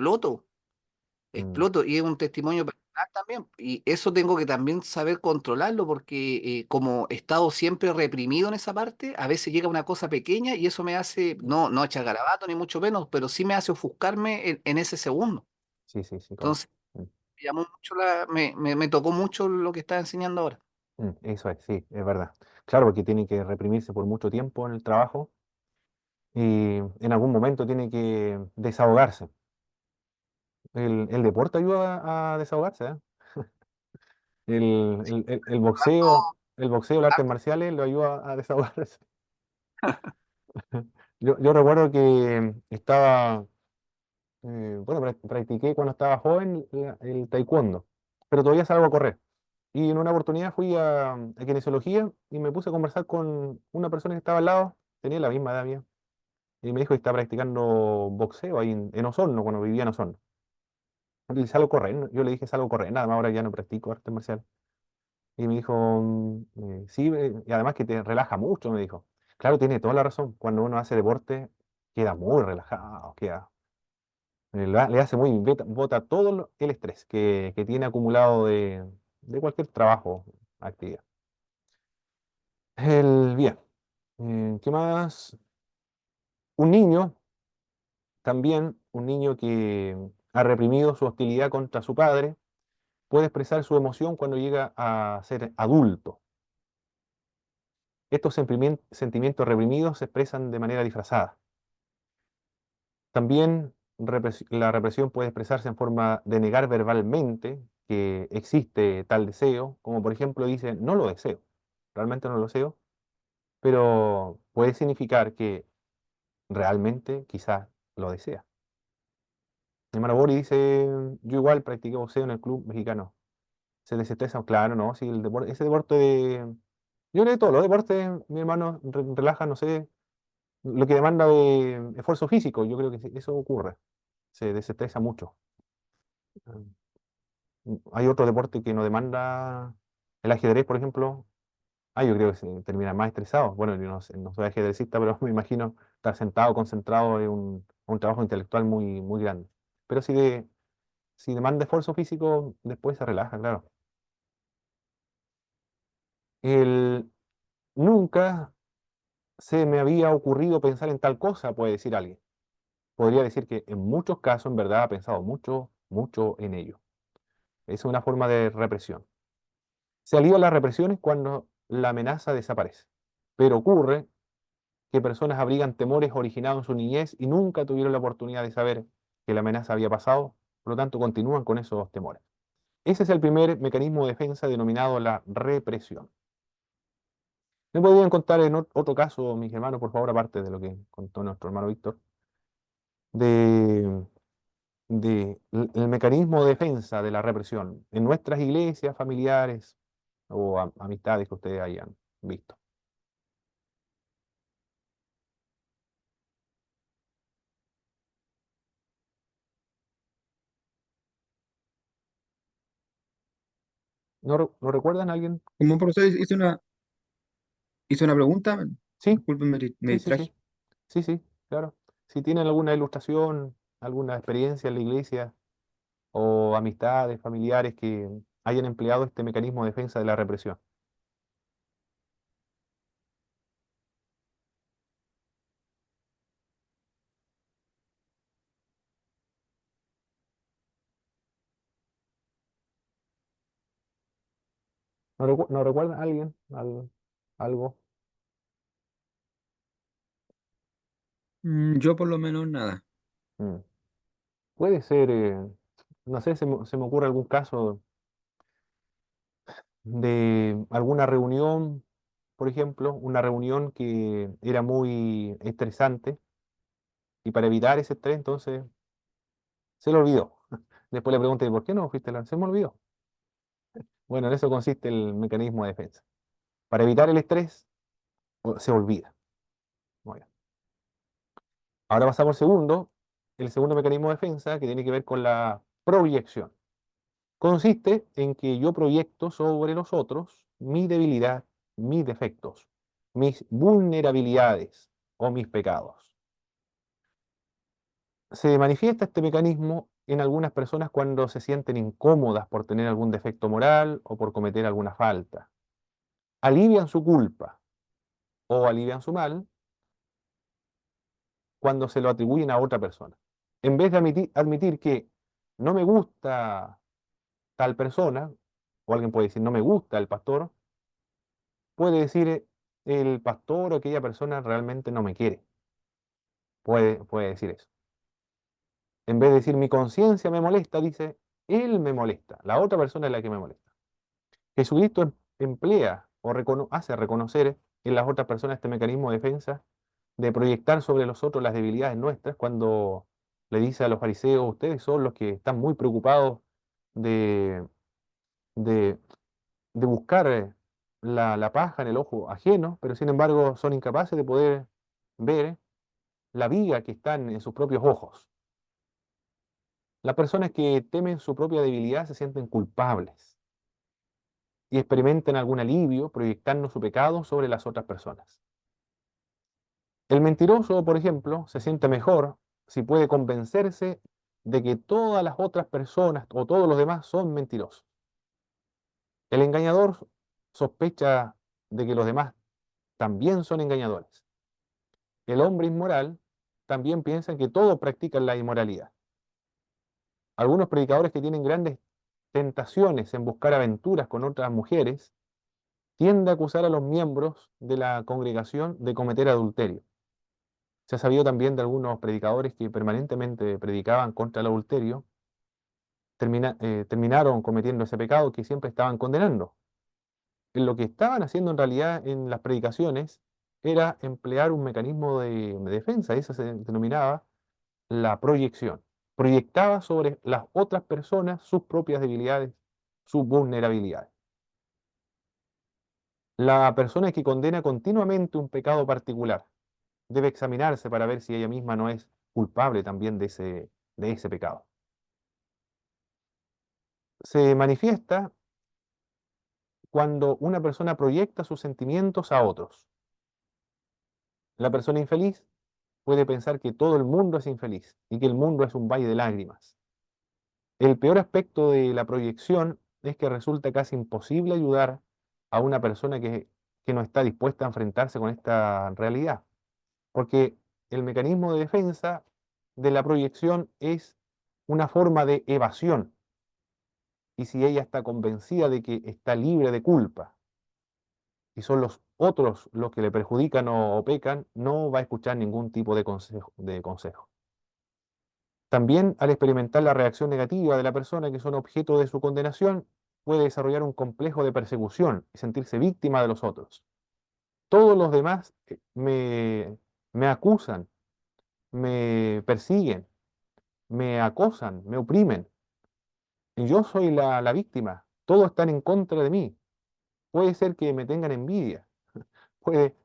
Mm, exploto y es un testimonio personal también. Y eso tengo que también saber controlarlo porque como he estado siempre reprimido en esa parte, a veces llega una cosa pequeña y eso me hace, no echar garabato ni mucho menos, pero sí me hace ofuscarme en ese segundo. sí, sí, sí, claro. Entonces, Mm, me tocó mucho lo que está enseñando ahora. eso es, sí, es verdad. Claro, porque tiene que reprimirse por mucho tiempo en el trabajo y en algún momento tiene que desahogarse. El deporte ayuda a desahogarse, ¿eh? El boxeo, las artes marciales lo ayuda a desahogarse. Yo recuerdo que estaba, bueno, practiqué cuando estaba joven el taekwondo, pero todavía salgo a correr. Y en una oportunidad fui a kinesiología y me puse a conversar con una persona que estaba al lado, tenía la misma edad mía, y me dijo que estaba practicando boxeo ahí en Osorno, cuando vivía en Osorno. Y le dije, salgo a correr, ¿no? Yo le dije, salgo a correr, nada más ahora ya no practico artes marciales. Y me dijo, sí, y además que te relaja mucho, me dijo. Claro, tiene toda la razón. Cuando uno hace deporte, queda muy relajado, le hace muy, bota todo el estrés que tiene acumulado de cualquier trabajo, actividad. Bien, ¿qué más? Un niño, también un niño que ha reprimido su hostilidad contra su padre, puede expresar su emoción cuando llega a ser adulto. Estos sentimientos reprimidos se expresan de manera disfrazada. También la represión puede expresarse en forma de negar verbalmente que existe tal deseo, como por ejemplo dice, no lo deseo, realmente no lo deseo, pero puede significar que realmente quizás lo desea. Mi hermano Boris dice, yo igual practiqué boxeo en el club mexicano. Se desestresa, claro, ¿no? Sí, el deporte, ese deporte de... Yo creo que todos los deportes, mi hermano, relaja, no sé, lo que demanda de esfuerzo físico, yo creo que eso ocurre. Se desestresa mucho. Hay otro deporte que no demanda el ajedrez, por ejemplo. Yo creo que se termina más estresado. Bueno, yo no soy ajedrecista, pero me imagino estar sentado, concentrado en un trabajo intelectual muy, muy grande. Pero si demanda esfuerzo físico, después se relaja, claro. El, nunca se me había ocurrido pensar en tal cosa, puede decir alguien. Podría decir que en muchos casos, en verdad, ha pensado mucho, mucho en ello. Es una forma de represión. Se alivia las represiones cuando la amenaza desaparece. Pero ocurre que personas abrigan temores originados en su niñez y nunca tuvieron la oportunidad de saber que la amenaza había pasado, por lo tanto continúan con esos temores. Ese es el primer mecanismo de defensa denominado la represión. ¿Me podrían contar en otro caso, mis hermanos, por favor, aparte de lo que contó nuestro hermano Víctor, de, el mecanismo de defensa de la represión en nuestras iglesias, familiares o amistades que ustedes hayan visto? ¿No recuerdan a alguien? Como un profesor hizo una pregunta, Sí, disculpen, me sí, sí, sí, distraje. sí, sí, claro. Si tienen alguna ilustración, alguna experiencia en la iglesia o amistades, familiares que hayan empleado este mecanismo de defensa de la represión. ¿No recuerdan a alguien? Algo. Yo por lo menos nada. Mm. Puede ser, no sé, se me ocurre algún caso de alguna reunión, por ejemplo, una reunión que era muy estresante y para evitar ese estrés, entonces se lo olvidó. Después le pregunté, ¿por qué no fuiste Se me olvidó. Bueno, en eso consiste el mecanismo de defensa. Para evitar el estrés, se olvida. Muy bien. Ahora pasamos al segundo, el segundo mecanismo de defensa que tiene que ver con la proyección. Consiste en que yo proyecto sobre los otros mi debilidad, mis defectos, mis vulnerabilidades o mis pecados. Se manifiesta este mecanismo en algunas personas cuando se sienten incómodas por tener algún defecto moral o por cometer alguna falta. Alivian su culpa o alivian su mal cuando se lo atribuyen a otra persona. En vez de admitir que no me gusta tal persona, o alguien puede decir no me gusta el pastor, puede decir el pastor o aquella persona realmente no me quiere. Puede decir eso. En vez de decir mi conciencia me molesta, dice él me molesta, la otra persona es la que me molesta. Jesucristo emplea o hace reconocer en las otras personas este mecanismo de defensa de proyectar sobre los otros las debilidades nuestras cuando le dice a los fariseos, ustedes son los que están muy preocupados de, de, de buscar la paja en el ojo ajeno, pero sin embargo son incapaces de poder ver la viga que está en sus propios ojos. Las personas que temen su propia debilidad se sienten culpables y experimentan algún alivio proyectando su pecado sobre las otras personas. El mentiroso, por ejemplo, se siente mejor si puede convencerse de que todas las otras personas o todos los demás son mentirosos. El engañador sospecha de que los demás también son engañadores. El hombre inmoral también piensa que todos practican la inmoralidad. Algunos predicadores que tienen grandes tentaciones en buscar aventuras con otras mujeres tienden a acusar a los miembros de la congregación de cometer adulterio. Se ha sabido también de algunos predicadores que permanentemente predicaban contra el adulterio, terminaron cometiendo ese pecado que siempre estaban condenando. Lo que estaban haciendo en realidad en las predicaciones era emplear un mecanismo de defensa, eso se denominaba la proyección. Proyectaba sobre las otras personas sus propias debilidades, sus vulnerabilidades. La persona que condena continuamente un pecado particular debe examinarse para ver si ella misma no es culpable también de ese pecado. Se manifiesta cuando una persona proyecta sus sentimientos a otros. La persona infeliz puede pensar que todo el mundo es infeliz y que el mundo es un valle de lágrimas. El peor aspecto de la proyección es que resulta casi imposible ayudar a una persona que no está dispuesta a enfrentarse con esta realidad, porque el mecanismo de defensa de la proyección es una forma de evasión, y si ella está convencida de que está libre de culpa y son los otros los que le perjudican o pecan, no va a escuchar ningún tipo de consejo. También, al experimentar la reacción negativa de la persona que son objeto de su condenación, puede desarrollar un complejo de persecución y sentirse víctima de los otros. Todos los demás me acusan, me persiguen, me acosan, me oprimen. Y yo soy la víctima. Todos están en contra de mí. Puede ser que me tengan envidia.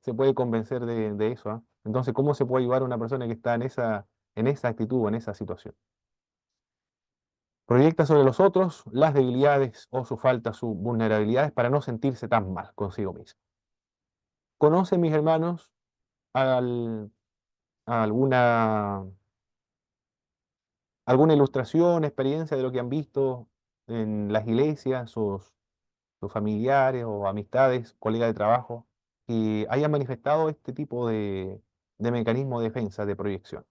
Se puede convencer de eso, ¿ah? Entonces, ¿cómo se puede ayudar a una persona que está en esa actitud o en esa situación? Proyecta sobre los otros las debilidades o su falta, sus vulnerabilidades para no sentirse tan mal consigo mismo. ¿Conocen, mis hermanos, al- alguna, alguna ilustración, experiencia de lo que han visto en las iglesias, sus familiares o amistades, colegas de trabajo, que hayan manifestado este tipo de mecanismo de defensa, de proyección?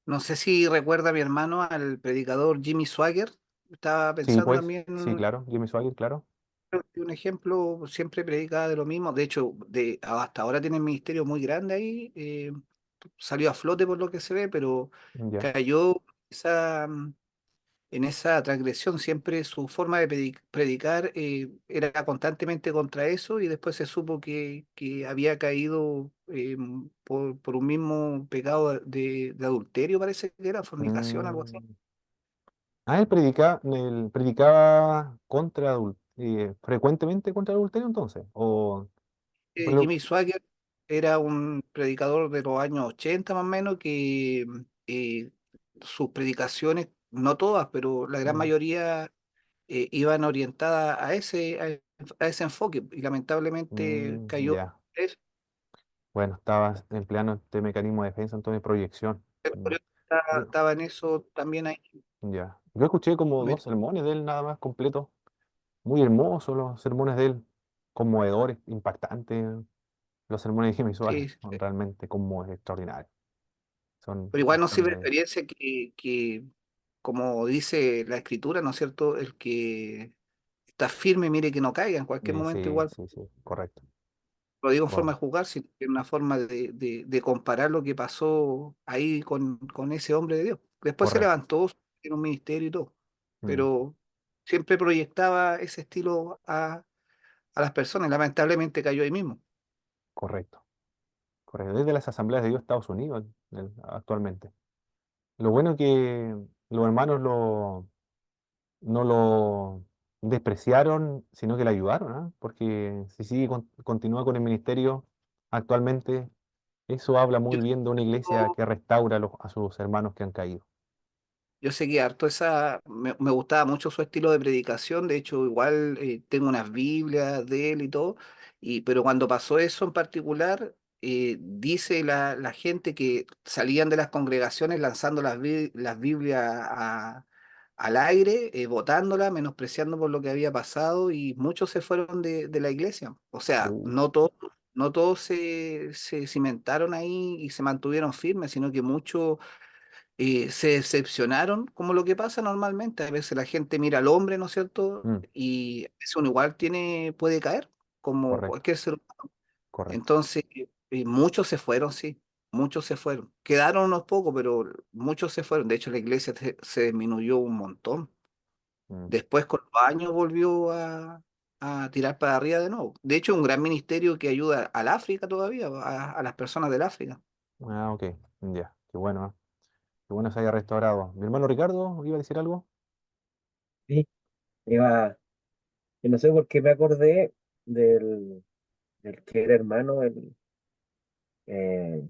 No sé si recuerda mi hermano al predicador Jimmy Swagger. Estaba Sí, pensando pues, también sí, claro, Jimmy Swaggart, claro. un ejemplo, siempre predicaba de lo mismo. De hecho, hasta ahora tiene un ministerio muy grande ahí. Salió a flote por lo que se ve, pero Ya. cayó esa, en esa transgresión. Siempre su forma de predicar era constantemente contra eso y después se supo que había caído por un mismo pecado de adulterio, parece que era, fornicación, algo así. Mm. Él predicaba frecuentemente contra el adulterio entonces. Jimmy Swaggart era un predicador de los años 80 más o menos que sus predicaciones, no todas, pero la gran Mm, mayoría iban orientadas a ese enfoque y lamentablemente cayó ya. eso. Bueno, estaba empleando este mecanismo de defensa entonces de proyección. Por Mm. eso estaba, Yo- estaba en eso también ahí. ya. Yo escuché como Me- 2 sermones de él nada más completos. Muy hermosos los sermones de él. Conmovedores, impactantes. Los sermones de Jimmy Swaggart sí, son realmente como extraordinarios. pero igual no Son sirve de de... experiencia que, como dice la escritura, ¿no es cierto? El que está firme, mire que no caiga, en cualquier momento Sí, igual. sí, sí, correcto. Lo digo en forma Bueno, de jugar, sino que en una forma de comparar lo que pasó ahí con ese hombre de Dios. Después se correcto. levantó en un ministerio y todo, Mm, pero siempre proyectaba ese estilo a las personas y lamentablemente cayó ahí mismo. correcto. Correcto. Desde las Asambleas de Dios de Estados Unidos actualmente. Lo bueno es que los hermanos no lo despreciaron, sino que le ayudaron, ¿ah? Porque si sigue, continúa con el ministerio actualmente, eso habla Yo, muy bien de una iglesia que restaura a sus hermanos que han caído. yo seguí harto me gustaba mucho su estilo de predicación, de hecho igual tengo unas Biblias de él y todo, pero cuando pasó eso en particular, dice la gente que salían de las congregaciones lanzando las Biblias al aire, votándola, menospreciando por lo que había pasado y muchos se fueron de la iglesia. O sea, Uh, no todos se cimentaron ahí y se mantuvieron firmes, sino que muchos se decepcionaron, como lo que pasa normalmente. A veces la gente mira al hombre, ¿no es cierto? mm, Y eso uno igual puede caer, como correcto, cualquier ser humano. correcto. Entonces, muchos se fueron, sí, muchos se fueron. Quedaron unos pocos, pero muchos se fueron. De hecho, la iglesia se disminuyó un montón. Mm. Después, con los años, volvió a tirar para arriba de nuevo. De hecho, un gran ministerio que ayuda al África todavía, a las personas del África. Ah, ok, ya, qué bueno, ¿eh? Qué bueno se haya restaurado. Mi hermano Ricardo, ¿iba a decir algo? Sí, iba, y no sé por qué me acordé del que era hermano, eh,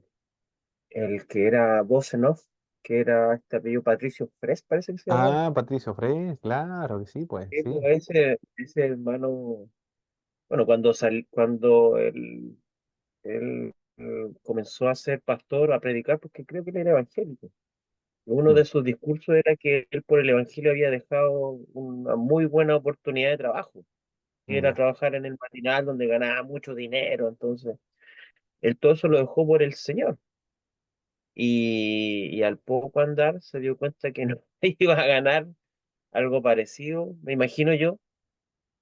el que era voz en off, que era este apellido Patricio Fres, parece que se llamaba. Ah, Patricio Frey, claro que sí, pues, Sí, sí. pues ese hermano, bueno, cuando él comenzó a ser pastor, a predicar, porque creo que él era evangélico. Uno Mm, de sus discursos era que él por el evangelio había dejado una muy buena oportunidad de trabajo, que era ya, trabajar en el matinal donde ganaba mucho dinero. Entonces, él todo eso lo dejó por el Señor. Y al poco andar se dio cuenta que no iba a ganar algo parecido, me imagino yo.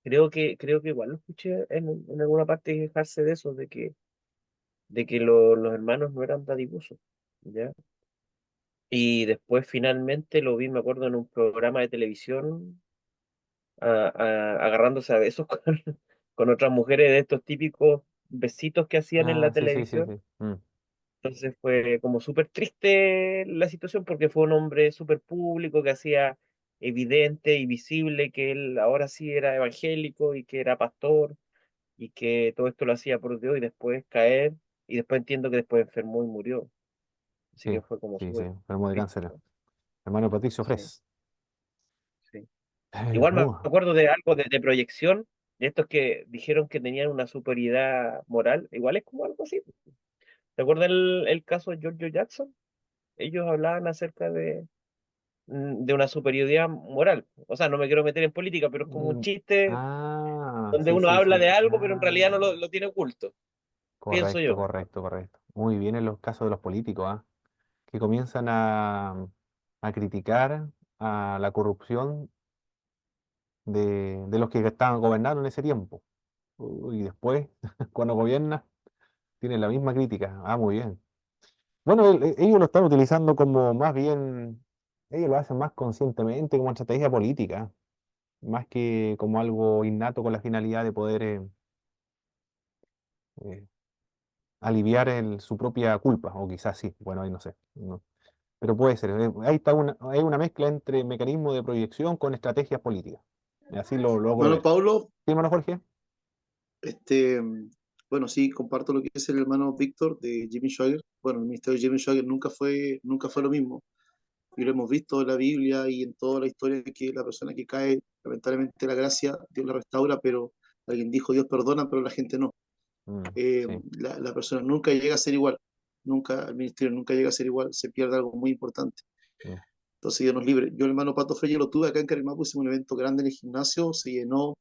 Creo que igual lo escuché en alguna parte quejarse de eso, de que los hermanos no eran dadivosos, ¿ya? Y después finalmente lo vi, me acuerdo, en un programa de televisión, agarrándose a besos con otras mujeres de estos típicos besitos que hacían en la ah, sí, sí, sí, televisión. sí. Mm, Entonces fue como súper triste la situación porque fue un hombre súper público que hacía evidente y visible que él ahora sí era evangélico y que era pastor y que todo esto lo hacía por Dios y después caer y después entiendo que después enfermó y murió. Así sí, que fue como sí, sí, súper enfermo de triste, cáncer. ¿no? Hermano Patricio Sí, Fres. sí. Igual me Uh, acuerdo de algo de proyección, de estos que dijeron que tenían una superioridad moral. Igual es como algo así. ¿Te acuerdas el caso de George Jackson? Ellos hablaban acerca de una superioridad moral. O sea, no me quiero meter en política, pero es como un mm, chiste ah, donde sí, uno sí, habla sí. de algo, pero en realidad no Ah, lo tiene oculto, pienso correcto, yo. correcto, correcto. Muy bien en los casos de los políticos, ¿ah? Que comienzan a criticar a la corrupción de los que estaban gobernando en ese tiempo. Y después, cuando gobierna, tienen la misma crítica. Ah, muy bien. Bueno, ellos lo están utilizando como más bien, ellos lo hacen más conscientemente como estrategia política, más que como algo innato con la finalidad de poder eh, aliviar su propia culpa, o quizás sí, bueno, ahí no sé. No. Pero puede ser, ahí está hay una mezcla entre mecanismos de proyección con estrategias políticas. Así lo logro Hermano ver. Pablo, ¿Sí, hermano Jorge? este, bueno, sí, comparto lo que es el hermano Víctor de Jimmy Swagger. Bueno, el ministerio de Jimmy Swagger nunca fue lo mismo. Y lo hemos visto en la Biblia y en toda la historia que la persona que cae, lamentablemente la gracia, Dios la restaura, pero alguien dijo Dios perdona, pero la gente no. Mm, Eh, sí, la persona nunca llega a ser igual, nunca, el ministerio nunca llega a ser igual, se pierde algo muy importante. mm, Entonces Dios nos libre. Yo, el hermano Pato Freire, lo tuve acá en Carimapu, hicimos un evento grande en el gimnasio, se llenó,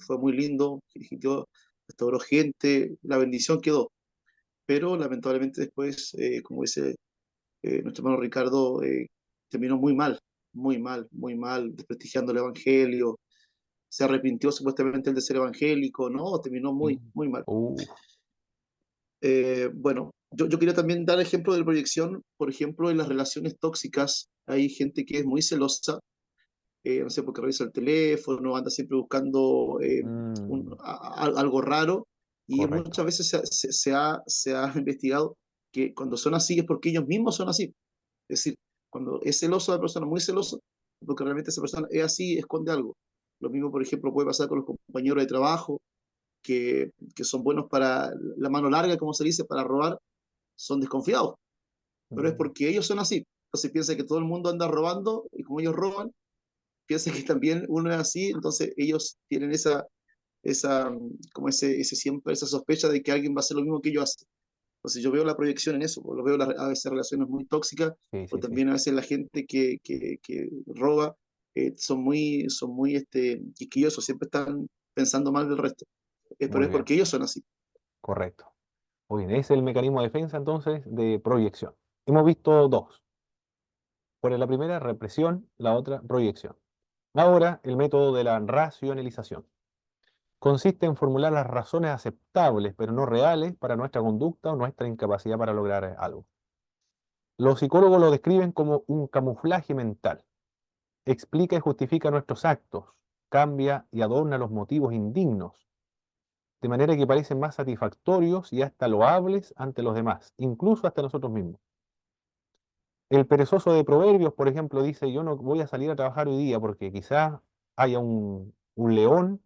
fue muy lindo, dirigió, restauró gente, la bendición quedó. Pero lamentablemente después, como dice nuestro hermano Ricardo, terminó muy mal, muy mal, muy mal, desprestigiando el evangelio, se arrepintió supuestamente el de ser evangélico, no, terminó muy, mm. muy mal. Uh, Bueno, yo quería también dar ejemplo de proyección, por ejemplo, en las relaciones tóxicas, hay gente que es muy celosa, no sé, porque revisa el teléfono, anda siempre buscando mm, algo raro, y correcto. muchas veces se ha investigado que cuando son así es porque ellos mismos son así. Es decir, cuando es celoso la persona, muy celosa, porque realmente esa persona es así, esconde algo. Lo mismo, por ejemplo, puede pasar con los compañeros de trabajo, que son buenos para la mano larga, como se dice, para robar, son desconfiados, pero es Mm, porque ellos son así. Entonces piensa que todo el mundo anda robando y como ellos roban, piensa que también uno es así, entonces ellos tienen como ese siempre, esa sospecha de que alguien va a hacer lo mismo que ellos hacen. Entonces yo veo la proyección en eso, lo veo a veces relaciones muy tóxicas, sí, o sí, sí. también a veces la gente que roba, son muy quisquillosos, siempre están pensando mal del resto. Pero Muy es bien, porque ellos son así. correcto. Muy bien, ese es el mecanismo de defensa entonces de proyección. Hemos visto dos. Por la primera, represión, la otra, proyección. Ahora, el método de la racionalización. Consiste en formular las razones aceptables, pero no reales, para nuestra conducta o nuestra incapacidad para lograr algo. Los psicólogos lo describen como un camuflaje mental. Explica y justifica nuestros actos, cambia y adorna los motivos indignos, de manera que parecen más satisfactorios y hasta loables ante los demás, incluso hasta nosotros mismos. El perezoso de Proverbios, por ejemplo, dice, yo no voy a salir a trabajar hoy día porque quizás haya un león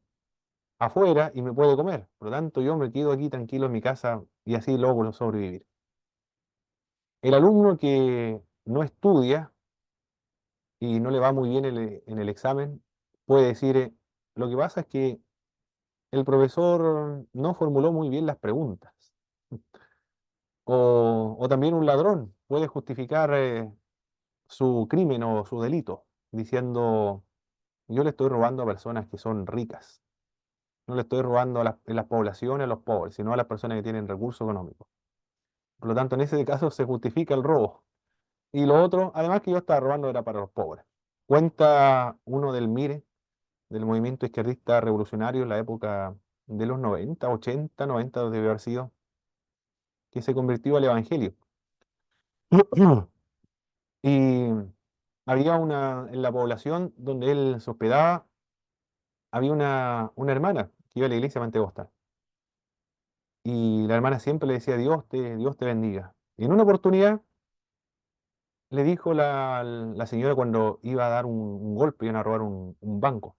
afuera y me puede comer. Por lo tanto, yo me quedo aquí tranquilo en mi casa y así logro sobrevivir. El alumno que no estudia y no le va muy bien en el examen puede decir, lo que pasa es que el profesor no formuló muy bien las preguntas. O también un ladrón puede justificar su crimen o su delito diciendo, yo le estoy robando a personas que son ricas. No le estoy robando en las poblaciones a los pobres, sino a las personas que tienen recursos económicos. Por lo tanto, en ese caso se justifica el robo. Y lo otro, además que yo estaba robando era para los pobres. Cuenta uno del MIRE, del movimiento izquierdista revolucionario en la época de los 90, 80, 90 debe haber sido, que se convirtió al Evangelio. Y había en la población donde él se hospedaba, había una hermana que iba a la iglesia pentecostal. Y la hermana siempre le decía, Dios te bendiga. Y en una oportunidad le dijo la señora cuando iba a dar un golpe, iban a robar un banco.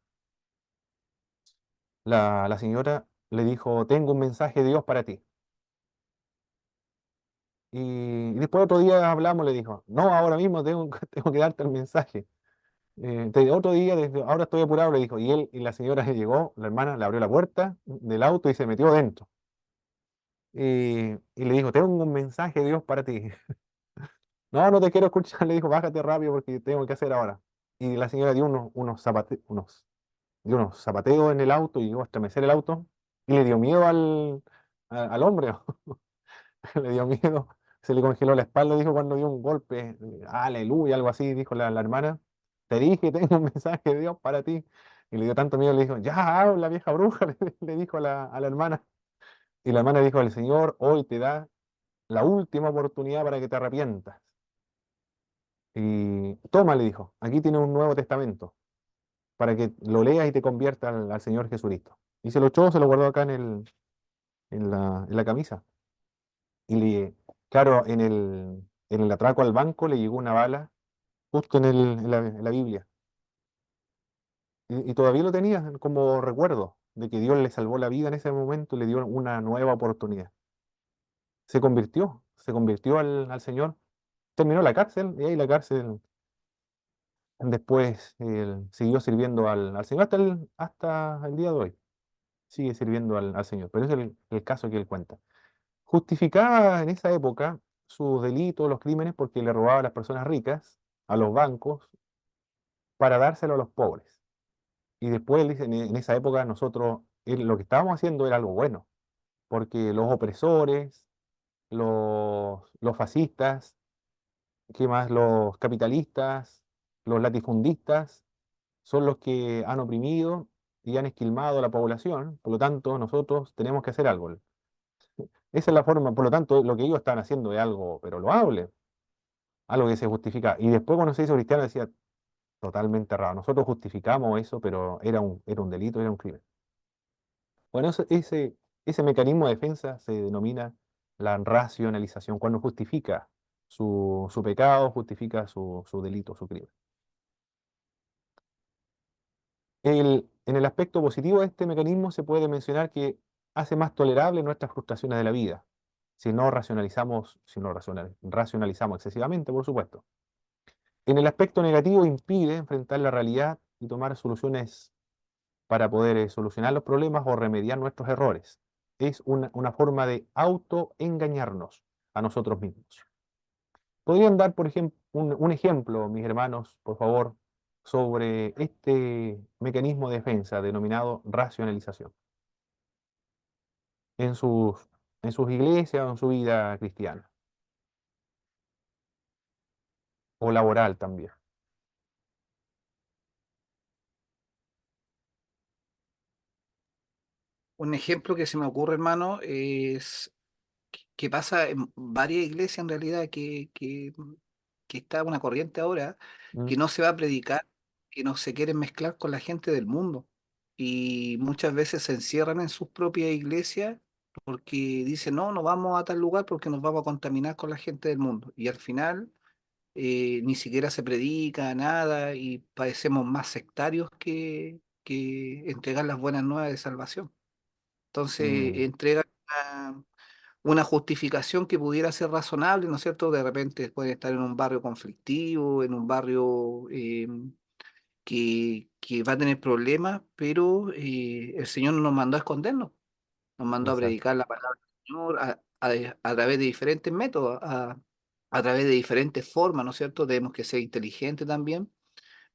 La señora le dijo, tengo un mensaje de Dios para ti. Y después otro día hablamos, le dijo, no, ahora mismo tengo que darte el mensaje. Otro día, ahora estoy apurado, le dijo. Y la señora llegó, la hermana le abrió la puerta del auto y se metió dentro. Y le dijo, tengo un mensaje de Dios para ti. No, no te quiero escuchar, le dijo, bájate rápido porque tengo que hacer ahora. Y la señora dio dio unos zapateos en el auto y llegó a estremecer el auto y le dio miedo al hombre, le dio miedo, se le congeló la espalda, dijo cuando dio un golpe, aleluya, algo así, dijo la hermana, te dije, tengo un mensaje de Dios para ti. Y le dio tanto miedo, le dijo, ya habla, vieja bruja, le dijo a la hermana. Y la hermana dijo, el Señor hoy te da la última oportunidad para que te arrepientas. Y toma, le dijo, aquí tienes un Nuevo Testamento para que lo leas y te conviertas al Señor Jesucristo. Y se lo echó, se lo guardó acá en la camisa. Y claro, en el atraco al banco le llegó una bala justo en la Biblia. Y todavía lo tenía como recuerdo de que Dios le salvó la vida en ese momento y le dio una nueva oportunidad. Se convirtió al Señor, terminó la cárcel y ahí la cárcel después siguió sirviendo al Señor hasta el día de hoy. Sigue sirviendo al Señor. Pero es el caso que él cuenta. Justificaba en esa época sus delitos, los crímenes, porque le robaba a las personas ricas, a los bancos, para dárselo a los pobres. Y después él dice, en esa época nosotros lo que estábamos haciendo era algo bueno, porque los opresores, los fascistas, ¿qué más? Los capitalistas, los latifundistas, son los que han oprimido y han esquilmado a la población, por lo tanto nosotros tenemos que hacer algo. Esa es la forma, por lo tanto, lo que ellos están haciendo es algo, pero loable, algo que se justifica. Y después cuando se hizo cristiano decía, totalmente errado. Nosotros justificamos eso, pero era un delito, era un crimen. Bueno, ese mecanismo de defensa se denomina la racionalización, cuando justifica su pecado, justifica su delito, su crimen. En el aspecto positivo de este mecanismo se puede mencionar que hace más tolerable nuestras frustraciones de la vida, si no racionalizamos excesivamente, por supuesto. En el aspecto negativo impide enfrentar la realidad y tomar soluciones para poder solucionar los problemas o remediar nuestros errores. Es una forma de autoengañarnos a nosotros mismos. ¿Podrían dar, por ejemplo, un ejemplo, mis hermanos, por favor, sobre este mecanismo de defensa denominado racionalización en sus iglesias o en su vida cristiana o laboral también? Un ejemplo que se me ocurre, hermano, es que pasa en varias iglesias en realidad que está una corriente ahora Mm, que no se va a predicar, que no se quieren mezclar con la gente del mundo. Y muchas veces se encierran en sus propias iglesias porque dicen, no, no vamos a tal lugar porque nos vamos a contaminar con la gente del mundo. Y al final ni siquiera se predica nada y parecemos más sectarios que entregar las buenas nuevas de salvación. Entonces mm, entregan una justificación que pudiera ser razonable, ¿no es cierto? De repente pueden estar en un barrio conflictivo, en un barrio que va a tener problemas, pero el Señor no nos mandó a escondernos, nos mandó a exacto. predicar la palabra del Señor a través de diferentes métodos, a través de diferentes formas, ¿no es cierto? Tenemos que ser inteligentes también,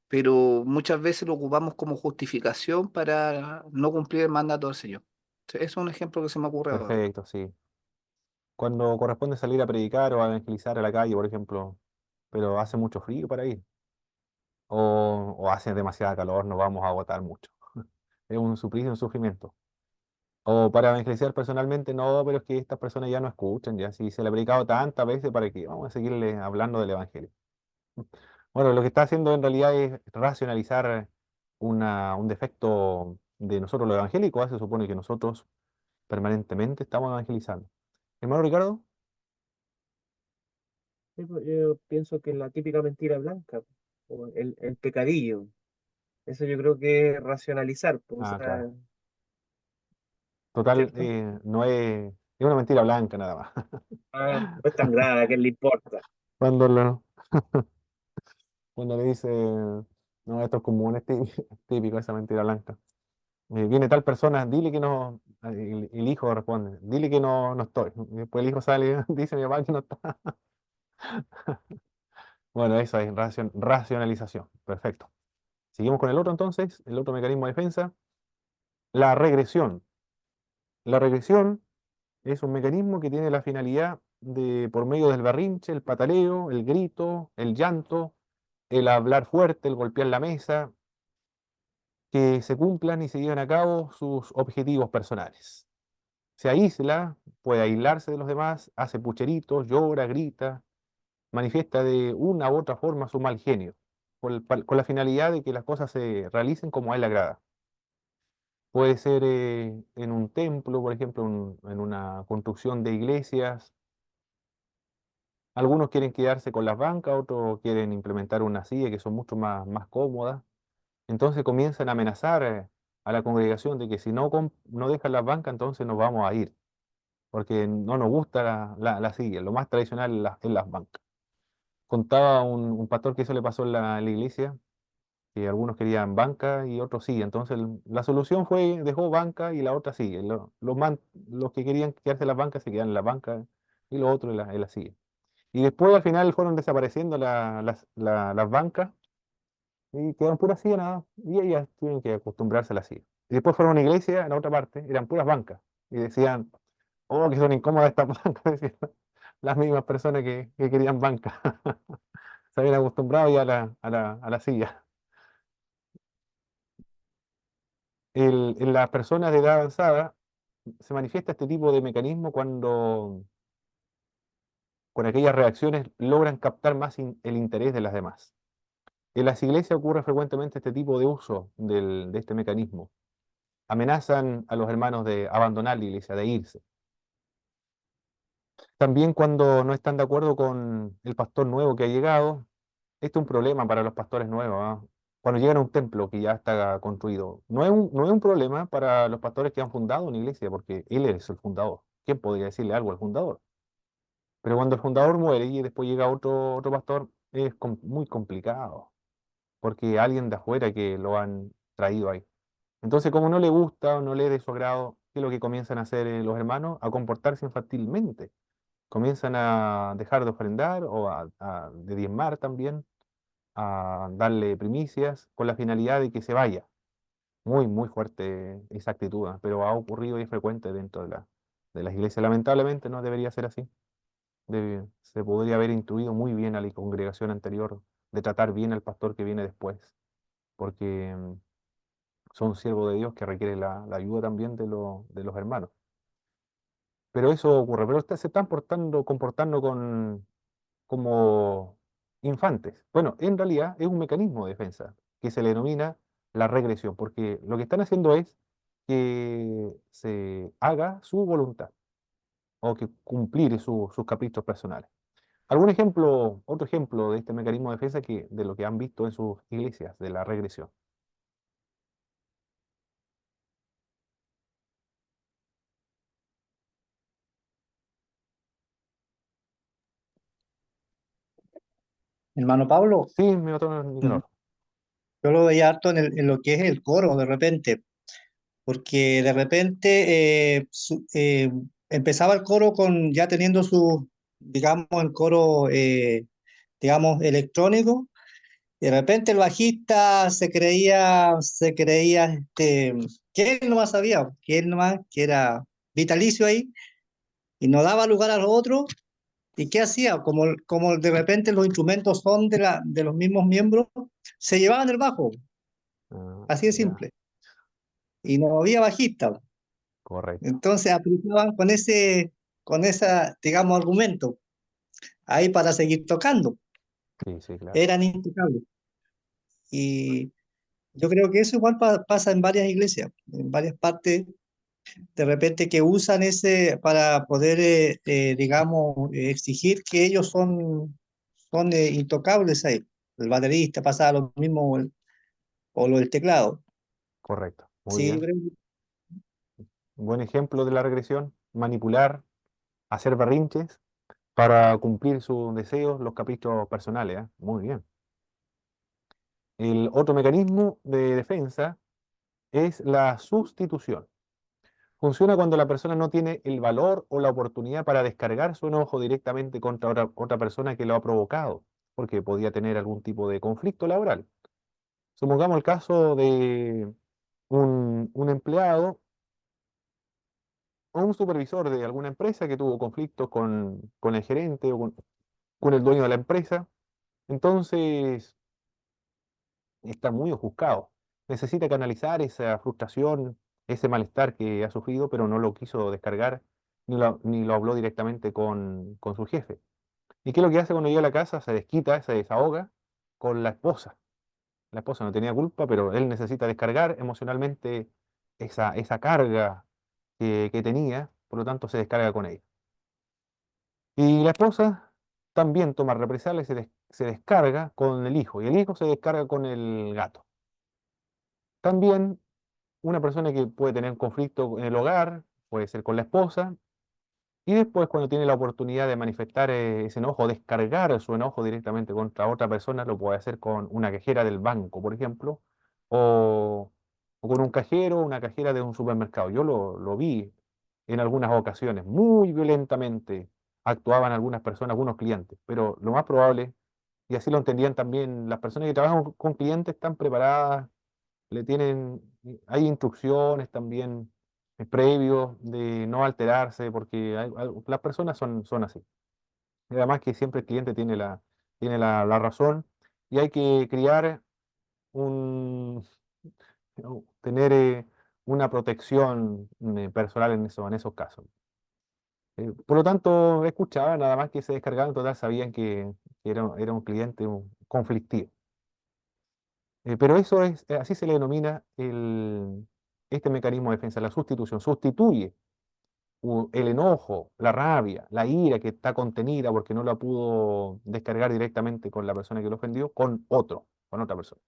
pero muchas veces lo ocupamos como justificación para no cumplir el mandato del Señor. Ese es un ejemplo que se me ocurre ahora. Perfecto, sí. Cuando corresponde salir a predicar o a evangelizar a la calle, por ejemplo, pero hace mucho frío para ir, o hace demasiada calor, nos vamos a agotar mucho. Es un suplicio, un sufrimiento. O para evangelizar personalmente, no, pero es que estas personas ya no escuchan, ya si se le ha predicado tantas veces, ¿para qué? Vamos a seguirle hablando del evangelio. Bueno, lo que está haciendo en realidad es racionalizar un defecto de nosotros los evangélicos. Se supone que nosotros permanentemente estamos evangelizando. Hermano Ricardo, Sí, pues, yo pienso que la típica mentira blanca, o el pecadillo, eso yo creo que es racionalizar, pues, o sea, claro. Total, ¿cierto? no es una mentira blanca nada más. Ah, no es tan grave, ¿a quién le importa? Cuando, cuando le dice, no, esto es común, es típico esa mentira blanca. Viene tal persona, dile que no, el hijo responde, dile que no, no estoy. Y después el hijo sale y dice, mi papá que no está. Bueno, eso es racionalización. Perfecto. Seguimos con el otro entonces, el otro mecanismo de defensa, la regresión. La regresión es un mecanismo que tiene la finalidad de, por medio del berrinche, el pataleo, el grito, el llanto, el hablar fuerte, el golpear la mesa, que se cumplan y se lleven a cabo sus objetivos personales. Se aísla, puede aislarse de los demás, hace pucheritos, llora, grita, manifiesta de una u otra forma su mal genio, con la finalidad de que las cosas se realicen como a él le agrada. Puede ser en un templo, por ejemplo, en una construcción de iglesias. Algunos quieren quedarse con las bancas, otros quieren implementar una silla que son mucho más cómodas. Entonces comienzan a amenazar a la congregación de que si no dejan las bancas, entonces nos vamos a ir, porque no nos gusta la silla. Lo más tradicional es las bancas. Contaba un pastor que eso le pasó en la iglesia, que algunos querían banca y otros sí. Entonces la solución fue, dejó banca y la otra sigue. Los que querían quedarse en las bancas se quedan en la banca y los otros en la silla. Y después al final fueron desapareciendo las bancas y quedaron puras sillas nada. Y ellas tuvieron que acostumbrarse a la silla. Y después fueron a una iglesia en la otra parte, eran puras bancas. Y decían, oh, que son incómodas estas bancas, decían las mismas personas que querían banca. Se habían acostumbrado ya a la silla. En las personas de edad avanzada se manifiesta este tipo de mecanismo cuando con aquellas reacciones logran captar más el interés de las demás. En las iglesias ocurre frecuentemente este tipo de uso de este mecanismo. Amenazan a los hermanos de abandonar la iglesia, de irse. También cuando no están de acuerdo con el pastor nuevo que ha llegado, este es un problema para los pastores nuevos, ¿ah? Cuando llegan a un templo que ya está construido, no es un problema para los pastores que han fundado una iglesia, porque él es el fundador. ¿Quién podría decirle algo al fundador? Pero cuando el fundador muere y después llega otro pastor, es muy complicado, porque alguien de afuera que lo han traído ahí. Entonces, como no le gusta o no le es de su agrado, ¿qué es lo que comienzan a hacer los hermanos? A comportarse infantilmente. Comienzan a dejar de ofrendar o de diezmar también. a darle primicias con la finalidad de que se vaya. Muy, muy fuerte esa actitud, pero ha ocurrido y es frecuente dentro de las iglesias. Lamentablemente no debería ser así. Se podría haber instruido muy bien a la congregación anterior de tratar bien al pastor que viene después, porque son siervos de Dios que requieren la ayuda también de los hermanos. Pero eso ocurre, pero se están comportando como infantes. Bueno, en realidad es un mecanismo de defensa que se le denomina la regresión, porque lo que están haciendo es que se haga su voluntad o que cumplir sus caprichos personales. ¿Algún ejemplo, otro ejemplo de este mecanismo de defensa de lo que han visto en sus iglesias, de la regresión? Hermano Pablo, Sí, mi otro mm, Nicanor. yo lo veía harto en lo que es el coro de repente, porque de repente empezaba el coro con ya teniendo su, digamos, el coro, digamos, electrónico. De repente el bajista se creía que él nomás sabía, que él nomás, que era vitalicio ahí, y no daba lugar a los otros. ¿Y qué hacía? Como de repente los instrumentos son de los mismos miembros, se llevaban el bajo, Ah, así de ya, simple. Y no había bajista. correcto. Entonces aplicaban con esa, digamos, argumento ahí para seguir tocando. Sí, sí, claro. Eran intocables. Y yo creo que eso igual pasa en varias iglesias, en varias partes, de repente que usan ese para poder, digamos, exigir que ellos son intocables ahí. El baterista pasaba lo mismo o lo del teclado. Correcto. Muy Sí, yo bien. creo Buen ejemplo de la regresión, manipular, hacer berrinches para cumplir sus deseos, los caprichos personales. ¿Eh? Muy bien. El otro mecanismo de defensa es la sustitución. Funciona cuando la persona no tiene el valor o la oportunidad para descargar su enojo directamente contra otra persona que lo ha provocado, porque podía tener algún tipo de conflicto laboral. Supongamos el caso de un empleado o un supervisor de alguna empresa que tuvo conflictos con el gerente o con el dueño de la empresa. Entonces, está muy ofuscado. Necesita canalizar esa frustración, ese malestar que ha sufrido, pero no lo quiso descargar ni lo habló directamente con su jefe. ¿Y qué es lo que hace cuando llega a la casa? Se desquita, se desahoga con la esposa. La esposa no tenía culpa, pero él necesita descargar emocionalmente esa carga que tenía, por lo tanto se descarga con ella. Y la esposa también toma represalias y se descarga con el hijo, y el hijo se descarga con el gato. También una persona que puede tener un conflicto en el hogar, puede ser con la esposa, y después cuando tiene la oportunidad de manifestar ese enojo, descargar su enojo directamente contra otra persona, lo puede hacer con una cajera del banco, por ejemplo, o, o con un cajero, una cajera de un supermercado. Yo lo vi en algunas ocasiones, muy violentamente actuaban algunas personas, algunos clientes, pero lo más probable, y así lo entendían también, las personas que trabajan con clientes están preparadas, hay instrucciones también previos de no alterarse, porque las personas son así. Y además que siempre el cliente tiene la razón y hay que criar un, tener una protección personal en esos casos. Por lo tanto, escuchaba nada más que se descargaban, en total sabían que era un cliente conflictivo. Pero eso así se le denomina este mecanismo de defensa, la sustitución. Sustituye el enojo, la rabia, la ira que está contenida porque no la pudo descargar directamente con la persona que lo ofendió, con otra persona.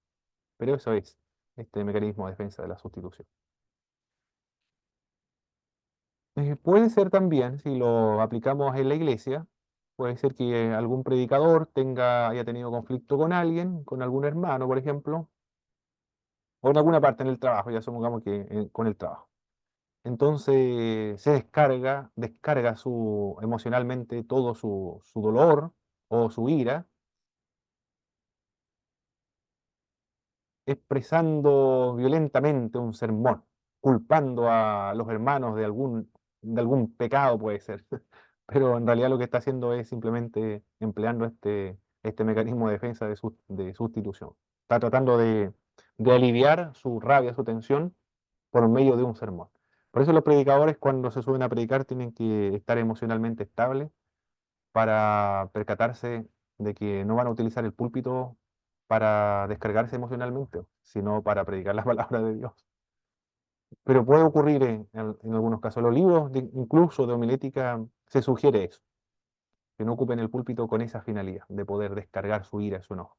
Pero eso es este mecanismo de defensa de la sustitución. Puede ser también, si lo aplicamos en la iglesia, puede ser que algún predicador haya tenido conflicto con alguien, con algún hermano, por ejemplo, o en alguna parte en el trabajo, ya supongamos que con el trabajo. Entonces se descarga emocionalmente todo su dolor o su ira expresando violentamente un sermón, culpando a los hermanos de algún pecado, puede ser. Pero en realidad lo que está haciendo es simplemente empleando este mecanismo de defensa de sustitución. Está tratando de aliviar su rabia, su tensión, por medio de un sermón. Por eso los predicadores, cuando se suben a predicar, tienen que estar emocionalmente estables para percatarse de que no van a utilizar el púlpito para descargarse emocionalmente, sino para predicar la palabra de Dios. Pero puede ocurrir en algunos casos. Los libros, incluso de homilética, se sugiere eso, que no ocupen el púlpito con esa finalidad, de poder descargar su ira, su enojo.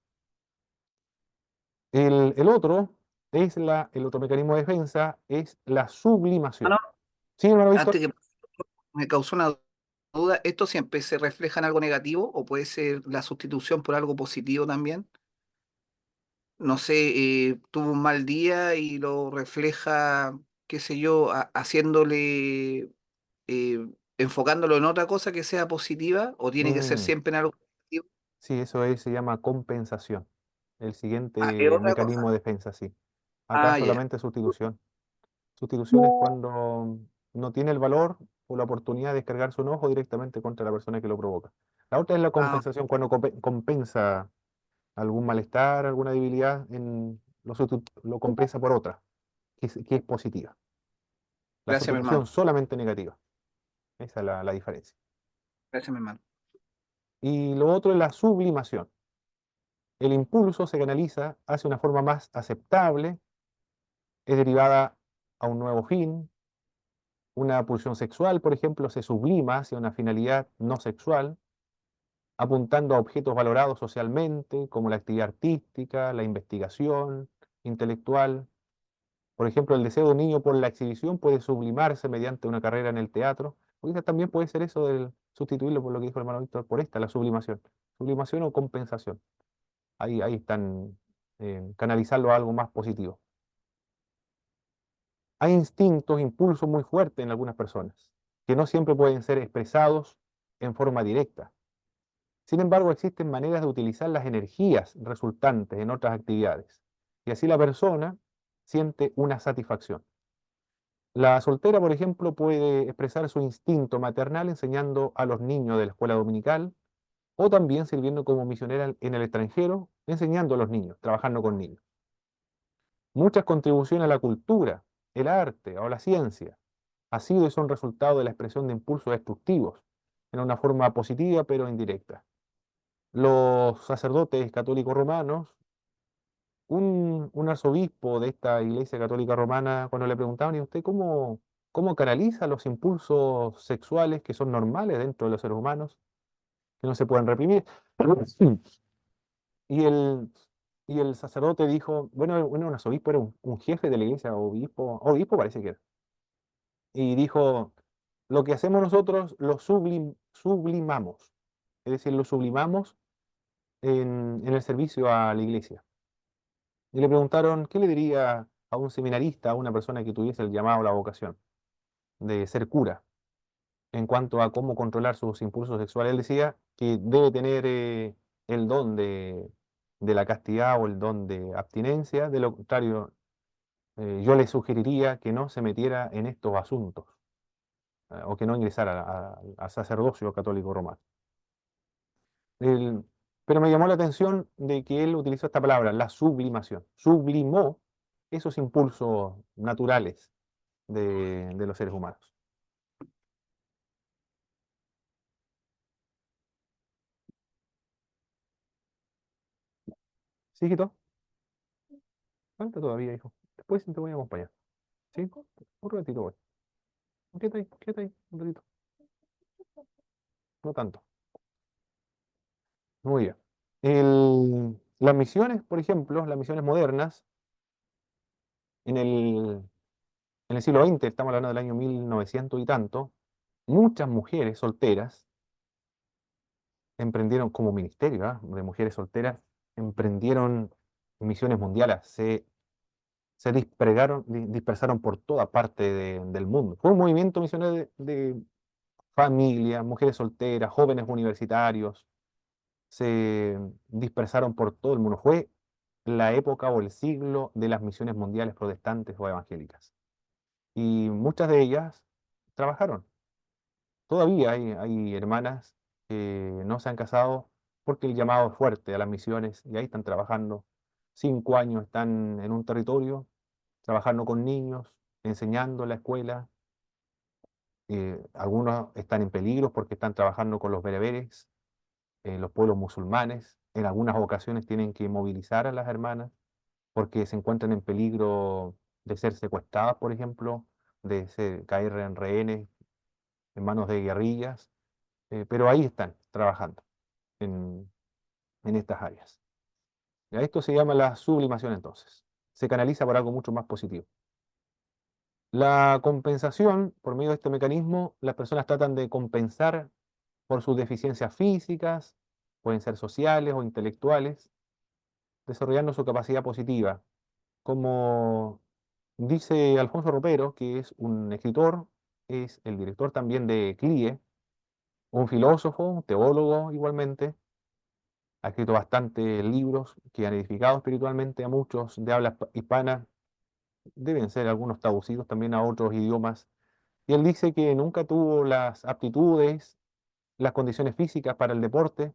El otro el otro mecanismo de defensa es la sublimación. Hermano, ¿Sí, hermano Víctor? antes que me causó una duda, ¿esto siempre se refleja en algo negativo o puede ser la sustitución por algo positivo también? No sé, tuvo un mal día y lo refleja, qué sé yo, haciéndole, enfocándolo en otra cosa que sea positiva o tiene que ser Mm, siempre en algo positivo. sí, se llama compensación. El Ah, es siguiente otra mecanismo cosa. de defensa, sí. Acá Ah, ya. solamente sustitución. Sustitución es cuando no tiene el valor o la oportunidad de descargar su enojo directamente contra la persona que lo provoca. La otra es la Ah, compensación, cuando compensa algún malestar, alguna debilidad, lo compensa por otra, que es positiva. La gracias, mi sustitución hermano. solamente negativa. Esa es la diferencia. Gracias, mi hermano. Y lo otro es la sublimación. El impulso se canaliza hacia una forma más aceptable, es derivada a un nuevo fin. Una pulsión sexual, por ejemplo, se sublima hacia una finalidad no sexual, apuntando a objetos valorados socialmente, como la actividad artística, la investigación intelectual. Por ejemplo, el deseo de un niño por la exhibición puede sublimarse mediante una carrera en el teatro. O quizás también puede ser eso del sustituirlo por lo que dijo el hermano Víctor, por la sublimación. Sublimación o compensación. Ahí están, canalizarlo a algo más positivo. Hay instintos, impulsos muy fuertes en algunas personas, que no siempre pueden ser expresados en forma directa. Sin embargo, existen maneras de utilizar las energías resultantes en otras actividades, y así la persona siente una satisfacción. La soltera, por ejemplo, puede expresar su instinto maternal enseñando a los niños de la escuela dominical, o también sirviendo como misionera en el extranjero, enseñando a los niños, trabajando con niños. Muchas contribuciones a la cultura, el arte o la ciencia ha sido y son resultado de la expresión de impulsos destructivos, en una forma positiva pero indirecta. Los sacerdotes católicos romanos, un arzobispo de esta iglesia católica romana, cuando le preguntaban, ¿y usted cómo canaliza los impulsos sexuales que son normales dentro de los seres humanos, que no se pueden reprimir? Y el, y el sacerdote dijo, bueno, un arzobispo era un jefe de la iglesia, obispo parece que era, y dijo, lo que hacemos nosotros lo sublimamos, es decir, lo sublimamos en el servicio a la iglesia. Y le preguntaron, ¿qué le diría a un seminarista, a una persona que tuviese el llamado, la vocación de ser cura, en cuanto a cómo controlar sus impulsos sexuales? Él decía que debe tener el don de la castidad o el don de abstinencia. De lo contrario, yo le sugeriría que no se metiera en estos asuntos, o que no ingresara al sacerdocio católico romano. El- pero me llamó la atención de que él utilizó esta palabra, la sublimación. Sublimó esos impulsos naturales de los seres humanos. ¿Sí, hijito? Falta todavía, hijo. Después te voy a acompañar. ¿Sí? Un ratito voy. Quédate ahí, un ratito. No tanto. Muy bien. Las misiones, por ejemplo, las misiones modernas, en el siglo XX, estamos hablando del año 1900 y tanto, muchas mujeres solteras emprendieron como ministerio, de mujeres solteras, emprendieron misiones mundiales, se dispersaron por toda parte del mundo. Fue un movimiento misionero de familias, mujeres solteras, jóvenes universitarios, se dispersaron por todo el mundo. Fue la época o el siglo de las misiones mundiales protestantes o evangélicas. Y muchas de ellas trabajaron. Todavía hay hermanas que no se han casado porque el llamado es fuerte a las misiones y ahí están trabajando. 5 años están en un territorio, trabajando con niños, enseñando en la escuela. Algunos están en peligro porque están trabajando con los bereberes, los pueblos musulmanes. En algunas ocasiones tienen que movilizar a las hermanas porque se encuentran en peligro de ser secuestradas, por ejemplo, caer en rehenes en manos de guerrillas, pero ahí están trabajando en, en estas áreas. Ya, esto se llama la sublimación entonces. Se canaliza por algo mucho más positivo. La compensación, por medio de este mecanismo, las personas tratan de compensar por sus deficiencias físicas, pueden ser sociales o intelectuales, desarrollando su capacidad positiva. Como dice Alfonso Ropero, que es un escritor, es el director también de CLIE, un filósofo, un teólogo igualmente, ha escrito bastantes libros que han edificado espiritualmente a muchos de habla hispana, deben ser algunos traducidos también a otros idiomas, y él dice que nunca tuvo las aptitudes, las condiciones físicas para el deporte,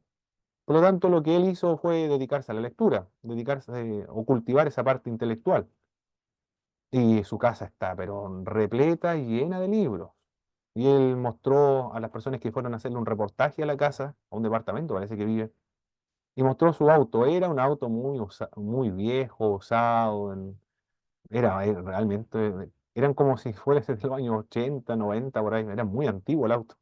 por lo tanto lo que él hizo fue dedicarse a la lectura, dedicarse o cultivar esa parte intelectual. Y su casa está, pero repleta y llena de libros. Y él mostró a las personas que fueron a hacerle un reportaje a la casa, a un departamento, parece que vive, y mostró su auto. Era un auto muy viejo, usado, realmente, eran como si fuese de los años 80, 90, por ahí, era muy antiguo el auto.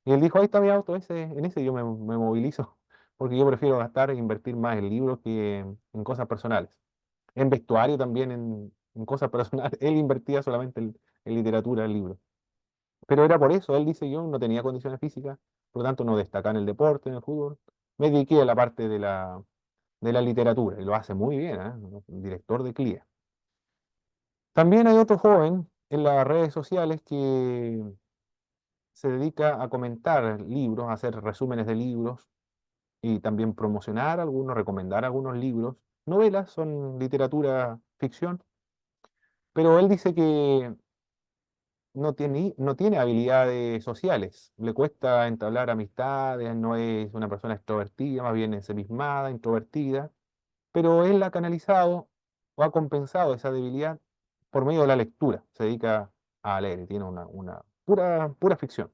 Y él dijo, ahí está mi auto, en ese yo me movilizo, porque yo prefiero gastar e invertir más en libros que en cosas personales. En vestuario también, en cosas personales. Él invertía solamente en literatura, en libros. Pero era por eso, él dice, yo no tenía condiciones físicas, por lo tanto no destacaba en el deporte, en el fútbol. Me dediqué a la parte de la literatura, y lo hace muy bien, ¿eh? El director de CLIA. También hay otro joven en las redes sociales que se dedica a comentar libros, a hacer resúmenes de libros y también promocionar algunos, recomendar algunos libros. Novelas son literatura ficción, pero él dice que no tiene habilidades sociales, le cuesta entablar amistades, no es una persona extrovertida, más bien ensimismada, introvertida, pero él ha canalizado o ha compensado esa debilidad por medio de la lectura, se dedica a leer y tiene una pura ficción.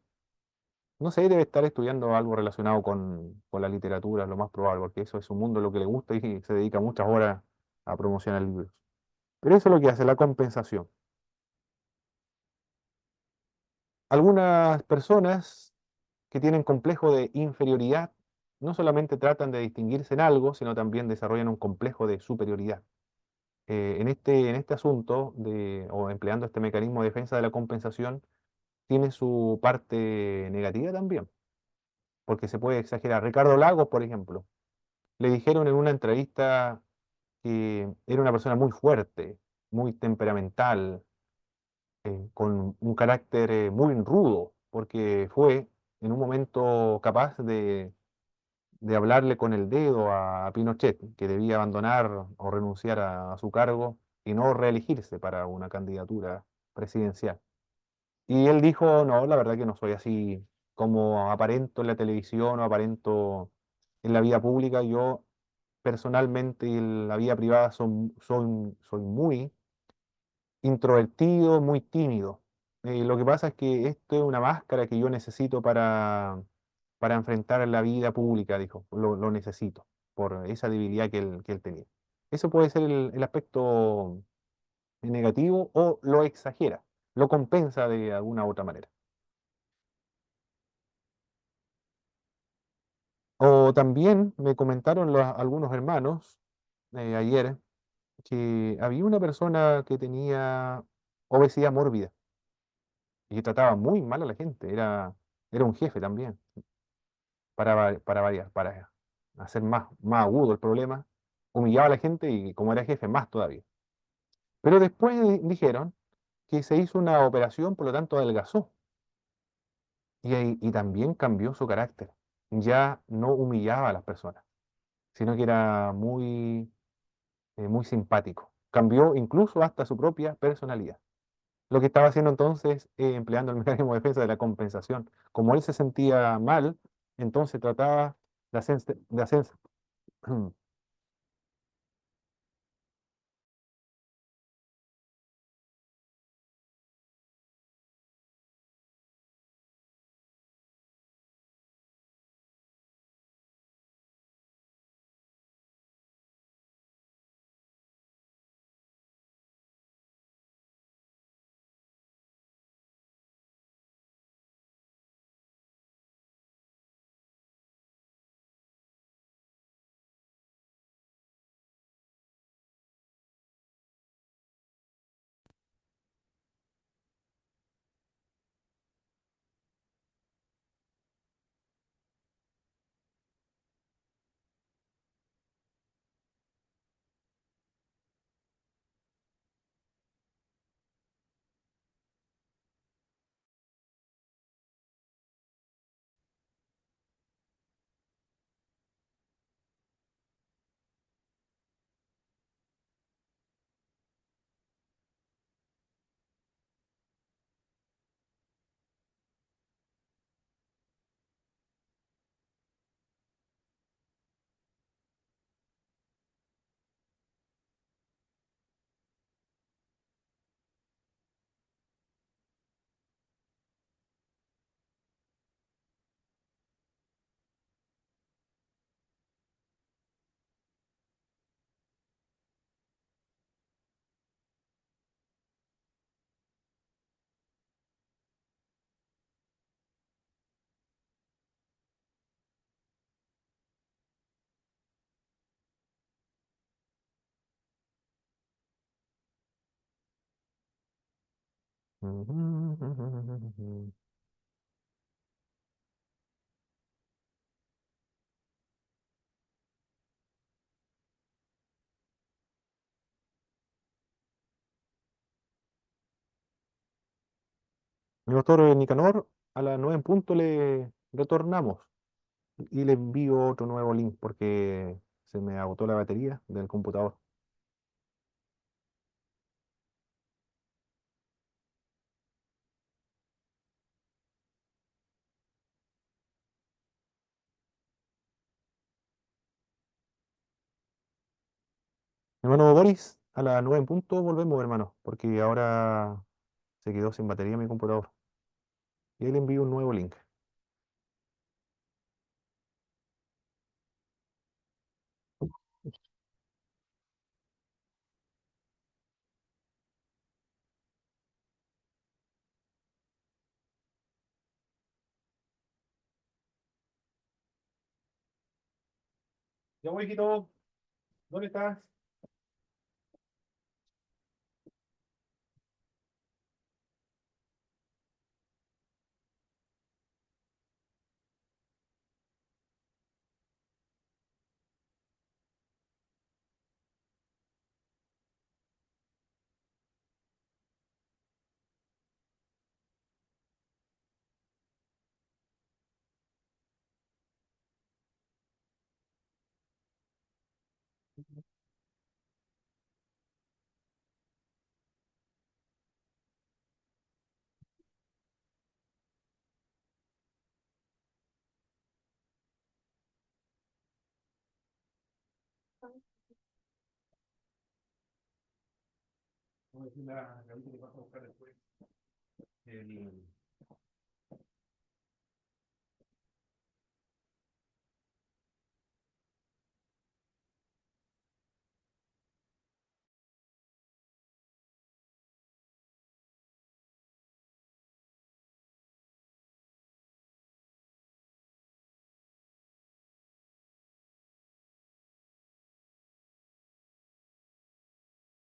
No sé, debe estar estudiando algo relacionado con la literatura, lo más probable, porque eso es un mundo lo que le gusta y se dedica muchas horas a promocionar libros. Pero eso es lo que hace, la compensación. Algunas personas que tienen complejo de inferioridad no solamente tratan de distinguirse en algo, sino también desarrollan un complejo de superioridad. En este asunto, o empleando este mecanismo de defensa de la compensación, tiene su parte negativa también, porque se puede exagerar. Ricardo Lagos, por ejemplo, le dijeron en una entrevista que era una persona muy fuerte, muy temperamental, con un carácter muy rudo, porque fue en un momento capaz de hablarle con el dedo a Pinochet, que debía abandonar o renunciar a su cargo y no reelegirse para una candidatura presidencial. Y él dijo, no, la verdad que no soy así como aparento en la televisión o aparento en la vida pública. Yo personalmente en la vida privada soy muy introvertido, muy tímido. Lo que pasa es que esto es una máscara que yo necesito para enfrentar la vida pública, dijo. Lo necesito por esa debilidad que él tenía. Eso puede ser el aspecto negativo o lo exagera, lo compensa de alguna u otra manera. O también me comentaron algunos hermanos ayer que había una persona que tenía obesidad mórbida y que trataba muy mal a la gente. Era un jefe también, para variar, para hacer más agudo el problema. Humillaba a la gente y como era jefe, más todavía. Pero después dijeron que se hizo una operación, por lo tanto adelgazó y también cambió su carácter. Ya no humillaba a las personas, sino que era muy muy simpático. Cambió incluso hasta su propia personalidad. Lo que estaba haciendo entonces, empleando el mecanismo de defensa de la compensación. Como él se sentía mal, entonces trataba de hacer. Mi doctor Nicanor, a las 9 en punto le retornamos y le envío otro nuevo link porque se me agotó la batería del computador. Hermano Boris, a las 9 en punto volvemos, hermano, porque ahora se quedó sin batería mi computador. Y ahí le envío un nuevo link. Ya voy, Quito. ¿Dónde estás? Vamos a decir la que vas a buscar después. El-